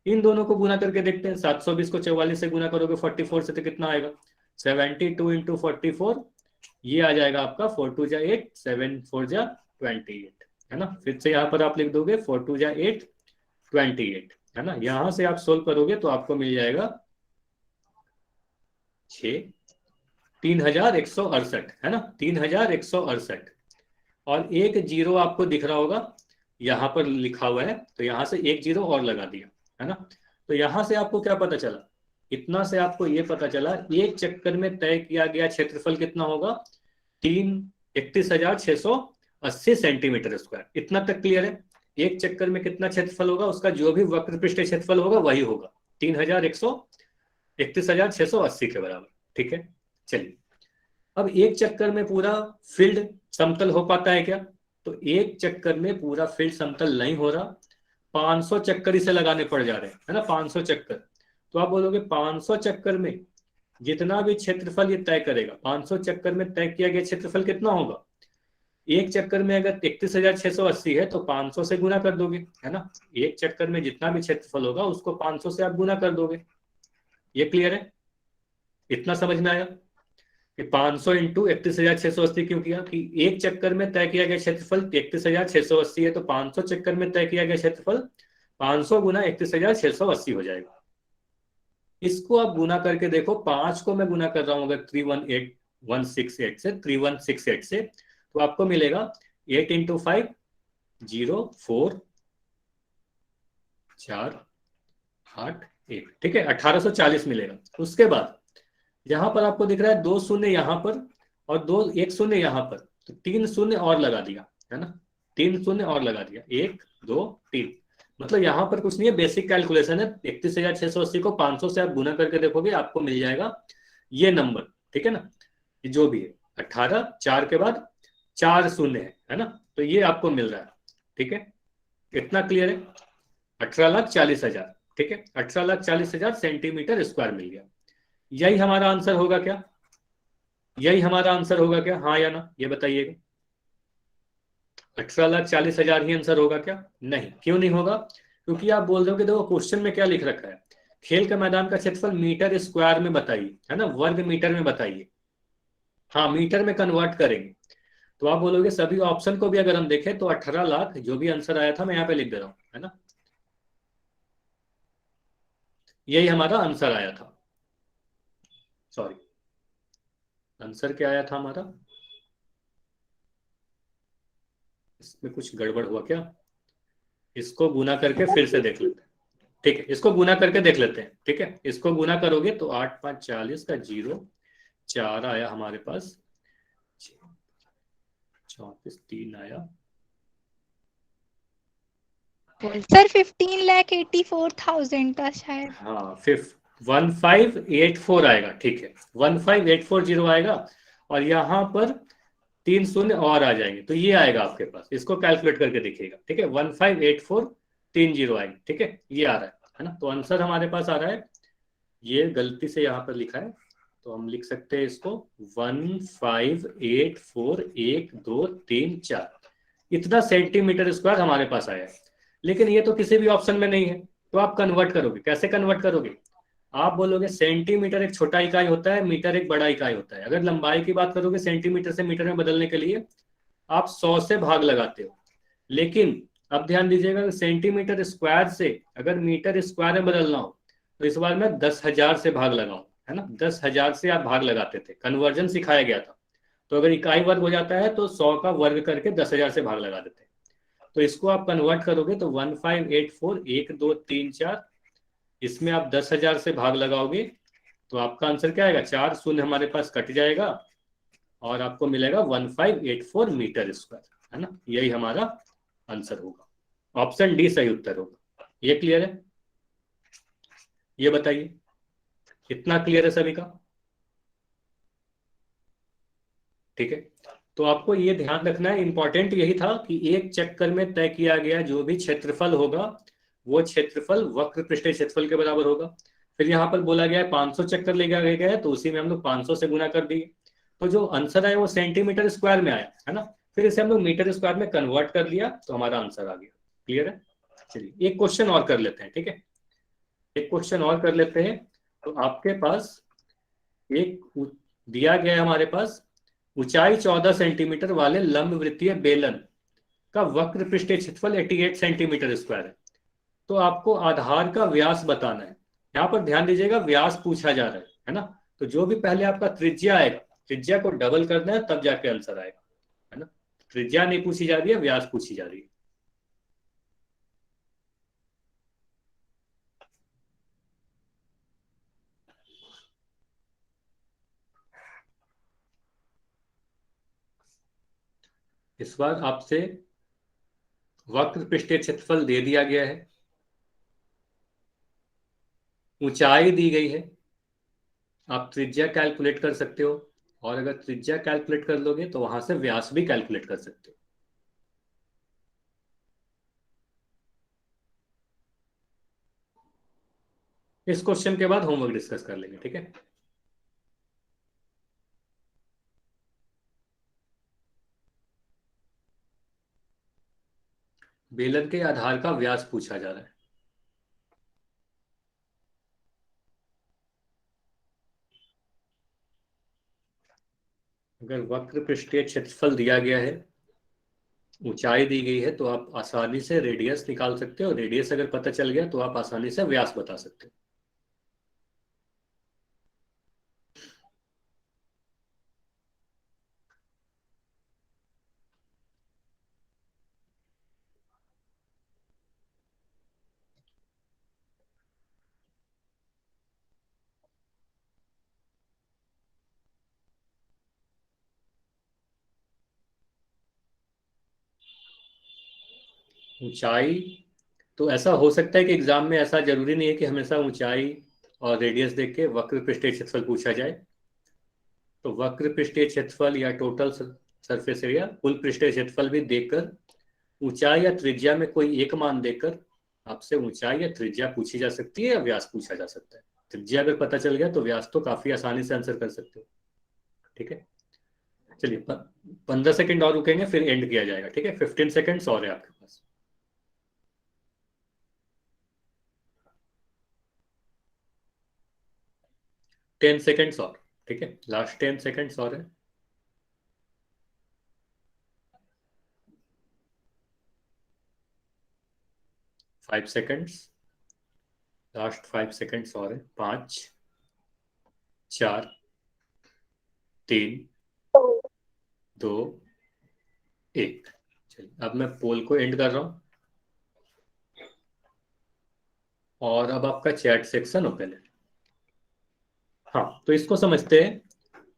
इन दोनों को गुना करके देखते हैं, 720 को 44 से गुना करोगे 44 से तो कितना आएगा, 72 इंटू 44, ये आ जाएगा आपका 4 2 जा 8, 7 4 जा 28, है ना। फिर से यहाँ पर आप लिख दोगे 4 2 जा 8, 28, है ना। यहां से आप सोल्व करोगे तो आपको मिल जाएगा 3168, है ना, 3168। और एक जीरो आपको दिख रहा होगा यहाँ पर लिखा हुआ है, तो यहां से एक जीरो और लगा दिया, है ना। तो यहां से आपको क्या पता चला, इतना से आपको ये पता चला एक चक्कर में तय किया गया क्षेत्रफल कितना होगा, 31,680 सेंटीमीटर स्क्वायर। इतना तक क्लियर है। एक चक्कर में कितना क्षेत्रफल होगा, उसका जो भी वक्र पृष्ठीय क्षेत्रफल होगा वही होगा 31,680 के बराबर। ठीक है, चलिए अब एक चक्कर में पूरा फील्ड समतल हो पाता है क्या, तो एक चक्कर में पूरा फील्ड समतल नहीं हो रहा, 500 चक्कर इसे लगाने पड़ जा रहे हैं, है ना, 500 चक्कर। तो आप बोलोगे 500 चक्कर में जितना भी क्षेत्रफल ये तय करेगा, 500 चक्कर में तय किया गया क्षेत्रफल कितना होगा, एक चक्कर में अगर 31,680 है तो 500 से गुना कर दोगे, है ना। एक चक्कर में जितना भी क्षेत्रफल होगा उसको 500 से आप गुना कर दोगे। ये क्लियर है, इतना समझ में आया कि 500 इंटू 31,680 क्यों किया, कि एक चक्कर में तय किया गया क्षेत्रफल 31,680 है, तो 500 चक्कर में तय किया गया क्षेत्रफल 500 गुना 31,680 हो जाएगा। इसको आप गुना करके देखो, 5 को मैं गुना कर रहा हूं अगर 318,168 से 3168 से, तो आपको मिलेगा 8 इंटू 5 0 4 4 8 1, ठीक है, 1840 मिलेगा। उसके बाद यहां पर आपको दिख रहा है 2 शून्य यहां पर और 1 शून्य यहां पर, तो 3 शून्य और लगा दिया, है ना, 3 शून्य और लगा दिया, 1 2 3। मतलब यहां पर कुछ नहीं है, बेसिक कैलकुलेशन है। 31,680 को 500 से आप गुना करके देखोगे आपको मिल जाएगा ये नंबर, ठीक है ना, ये जो भी है 18, 4 के बाद 4 शून्य है ना, तो ये आपको मिल रहा है। ठीक है, कितना क्लियर है, 18,40,000। ठीक है, 18,40,000 सेंटीमीटर स्क्वायर मिल गया। यही हमारा आंसर होगा क्या, यही हमारा आंसर होगा क्या, हाँ या ना, ये बताइएगा। 18,40,000 ही आंसर होगा क्या, नहीं, क्यों नहीं होगा, क्योंकि आप बोल रहे हो कि देखो क्वेश्चन में क्या लिख रखा है, खेल का मैदान का क्षेत्रफल मीटर स्क्वायर में बताइए, है ना, वर्ग मीटर में बताइए। हाँ, मीटर में कन्वर्ट करेंगे तो आप बोलोगे सभी ऑप्शन को भी अगर हम देखें तो 18 लाख जो भी आंसर आया था मैं यहाँ पे लिख दे रहा हूँ, है ना, यही हमारा आंसर आया था। सॉरी, आंसर क्या आया था हमारा, इसमें कुछ गड़बड़ हुआ क्या, इसको गुना करके फिर से देख लेते हैं। ठीक है, इसको गुना करके देख लेते हैं। ठीक है, इसको गुना करोगे तो 8 5 40 का 0 4 आया हमारे पास, 34 3 आया, सर 15,84,000 था शायद। हाँ 1584 आएगा। ठीक है, 15840 आएगा और यहाँ पर 3 शून्य और आ जाएंगे तो ये आएगा आपके पास, इसको कैलकुलेट करके देखिएगा। ठीक है, 158430 आएंगे। ठीक है, ये आ रहा है। है ना। तो आंसर हमारे पास आ रहा है, ये गलती से यहाँ पर लिखा है, तो हम लिख सकते हैं इसको 15841234 इतना सेंटीमीटर स्क्वायर हमारे पास आया है। लेकिन ये तो किसी भी ऑप्शन में नहीं है, तो आप कन्वर्ट करोगे, कैसे कन्वर्ट करोगे? आप बोलोगे सेंटीमीटर एक छोटा इकाई होता है, मीटर एक बड़ा इकाई होता है। अगर लंबाई की बात करोगे सेंटीमीटर से मीटर में बदलने के लिए आप 100 से भाग लगाते हो, लेकिन अब ध्यान दीजिएगा सेंटीमीटर स्क्वायर से अगर मीटर स्क्वायर में बदलना हो तो इस बार मैं 10,000 से भाग लगाऊं, है ना। 10,000 से आप भाग लगाते थे, कन्वर्जन सिखाया गया था। तो अगर इकाई वर्ग हो जाता है तो 100 का वर्ग करके 10,000 से भाग लगा देते हैं। तो इसको आप कन्वर्ट करोगे तो 15841234, इसमें आप 10,000 से भाग लगाओगे तो आपका आंसर क्या आएगा? 4 शून्य हमारे पास कट जाएगा और आपको मिलेगा 1584 मीटर स्क्वायर, है ना। यही हमारा आंसर होगा, ऑप्शन डी सही उत्तर होगा। ये क्लियर है? ये बताइए, कितना क्लियर है सभी का? ठीक है, तो आपको ये ध्यान रखना है, इंपॉर्टेंट यही था कि एक चक्कर में तय किया गया जो भी क्षेत्रफल होगा वो क्षेत्रफल वक्र पृष्ठीय क्षेत्रफल के बराबर होगा। फिर यहाँ पर बोला गया है 500 चक्कर ले गया है, तो उसी में हम लोग 500 से गुना कर दिए, तो जो आंसर आया वो सेंटीमीटर स्क्वायर में आया, है ना। फिर इसे हम लोग मीटर स्क्वायर में कन्वर्ट कर दिया तो हमारा आंसर आ गया। क्लियर है? चलिए एक क्वेश्चन और कर लेते हैं, ठीक है, एक क्वेश्चन और कर लेते हैं। तो आपके पास एक दिया गया है हमारे पास, ऊंचाई 14 सेंटीमीटर वाले लंब वृत्तीय बेलन का वक्र पृष्ठीय क्षेत्रफल 88 सेंटीमीटर स्क्वायर है। तो आपको आधार का व्यास बताना है। यहाँ पर ध्यान दीजिएगा, व्यास पूछा जा रहा है ना। तो जो भी पहले आपका त्रिज्या आएगा, त्रिज्या को डबल करना है तब जाके आंसर आएगा, है ना। त्रिज्या नहीं पूछी जा रही है, व्यास पूछी जा रही है। इस बार आपसे वक्र पृष्ठीय क्षेत्रफल दे दिया गया है, ऊंचाई दी गई है, आप त्रिज्या कैलकुलेट कर सकते हो, और अगर त्रिज्या कैलकुलेट कर लोगे तो वहां से व्यास भी कैलकुलेट कर सकते हो। इस क्वेश्चन के बाद होमवर्क डिस्कस कर लेंगे, ठीक है। बेलन के आधार का व्यास पूछा जा रहा है। अगर वक्र पृष्ठीय क्षेत्रफल दिया गया है, ऊंचाई दी गई है, तो आप आसानी से रेडियस निकाल सकते हो। रेडियस अगर पता चल गया तो आप आसानी से व्यास बता सकते हो। ऊंचाई तो ऐसा हो सकता है कि एग्जाम में, ऐसा जरूरी नहीं है कि हमेशा ऊंचाई और रेडियस देख के वक्र पृष्ठीय क्षेत्रफल पूछा जाए। तो वक्र पृष्ठीय क्षेत्रफल या टोटल सरफेस एरिया, कुल पृष्ठीय क्षेत्रफल भी देखकर ऊंचाई या त्रिज्या में कोई एक मान देकर आपसे ऊंचाई या त्रिज्या पूछी जा सकती है या व्यास पूछा जा सकता है। त्रिज्या अगर पता चल गया तो व्यास तो काफी आसानी से आंसर कर सकते हो, ठीक है। चलिए 15 सेकंड और रुकेंगे, फिर एंड किया जाएगा, ठीक है। 15 सेकंड्स और है आपके पास। टेन सेकेंड्स और, ठीक है, लास्ट 10 सेकेंड्स और है। फाइव सेकेंड्स, लास्ट 5 सेकेंड्स और है। 5 4 3 2 1। चलिए अब मैं पोल को एंड कर रहा हूं और अब आपका चैट सेक्शन ओपन है। हाँ, तो इसको समझते हैं।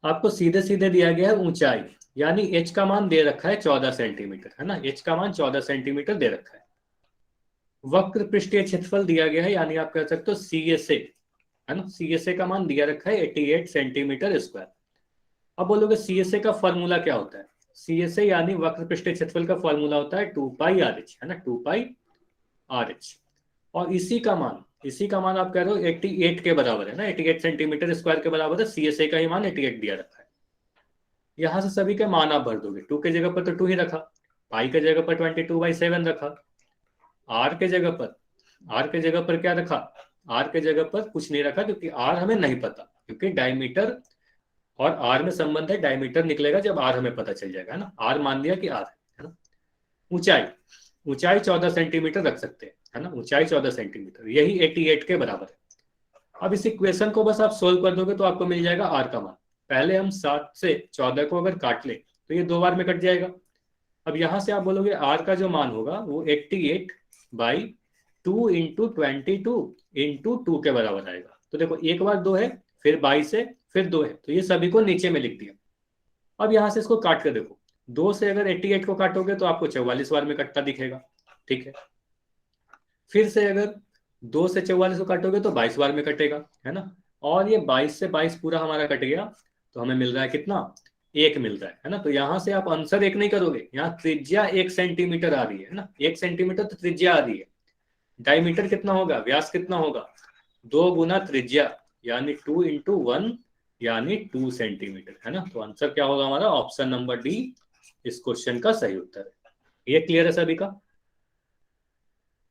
आपको सीधे सीधे दिया गया है ऊंचाई, यानी h का मान दे रखा है 14 सेंटीमीटर, है ना। h का मान 14 सेंटीमीटर दे रखा है। वक्र पृष्ठीय क्षेत्रफल दिया गया है, यानी आप कह सकते हो CSA, है ना। CSA का मान दिया रखा है 88 सेंटीमीटर स्क्वायर। अब बोलोगे CSA का फॉर्मूला क्या होता है? CSA यानी वक्र पृष्ठीय क्षेत्रफल का फॉर्मूला होता है 2 पाई RH, है ना, 2 पाई RH। और इसी का मान इसी का मान आप कह रहे हो 88 के बराबर है ना, 88 सेंटीमीटर स्क्वायर के बराबर है, CSA का ही मान 88 दिया रखा है। यहाँ से सभी के मान आप भर दोगे, 2 के जगह पर तो 2 ही रखा, पाई के जगह पर 22/7 रखा, आर के जगह पर क्या रखा, आर के जगह पर कुछ नहीं रखा क्योंकि आर हमें नहीं पता, क्योंकि डायमीटर और आर में संबंध है, डायमीटर निकलेगा जब आर हमें पता चल जाएगा, है ना। आर मान लिया कि आर है ना। ऊंचाई 14 सेंटीमीटर रख सकते हैं, है ना, ऊंचाई 14 सेंटीमीटर, यही 88 के बराबर है। अब इस इक्वेशन को बस आप सोल्व कर दोगे तो आपको मिल जाएगा आर का मान। पहले हम 7 से 14 को अगर काट ले तो ये 2 बार में कट जाएगा। अब यहां से आप बोलोगे आर का जो मान होगा वो 88/2 × 22 × 2 के बराबर आएगा। तो देखो एक बार 2 है, फिर 22 है, फिर 2 है, तो ये सभी को नीचे में लिख दिया। अब यहां से इसको काट कर देखो, 2 से अगर 88 को काटोगे तो आपको 44 बार में कटता दिखेगा, ठीक है। फिर से अगर 2 से 44 को काटोगे तो 22 बार में कटेगा, है ना। और ये 22 से 22 पूरा हमारा कट गया, तो हमें मिल रहा है कितना, 1 मिल रहा है ना। तो यहां से आप आंसर 1 नहीं करोगे, यहाँ त्रिज्या 1 सेंटीमीटर आ रही है ना, 1 सेंटीमीटर तो त्रिज्या आ रही है। डायमीटर कितना होगा, व्यास कितना होगा, 2 गुना त्रिज्या, यानी 2 × 1 यानी 2 सेंटीमीटर, है ना। तो आंसर क्या होगा हमारा, ऑप्शन नंबर डी इस क्वेश्चन का सही उत्तर है। ये क्लियर है सभी का।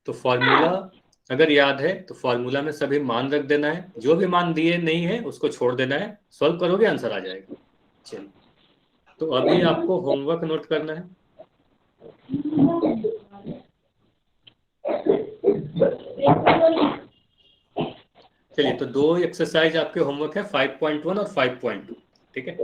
तो फॉर्मूला अगर याद है तो फॉर्मूला में सभी मान रख देना है, जो भी मान दिए नहीं है उसको छोड़ देना है, सॉल्व करोगे आंसर आ जाएगा। चलिए, तो अभी आपको होमवर्क नोट करना है। चलिए, तो 2 एक्सरसाइज आपके होमवर्क है, 5.1 और 5.2, ठीक है।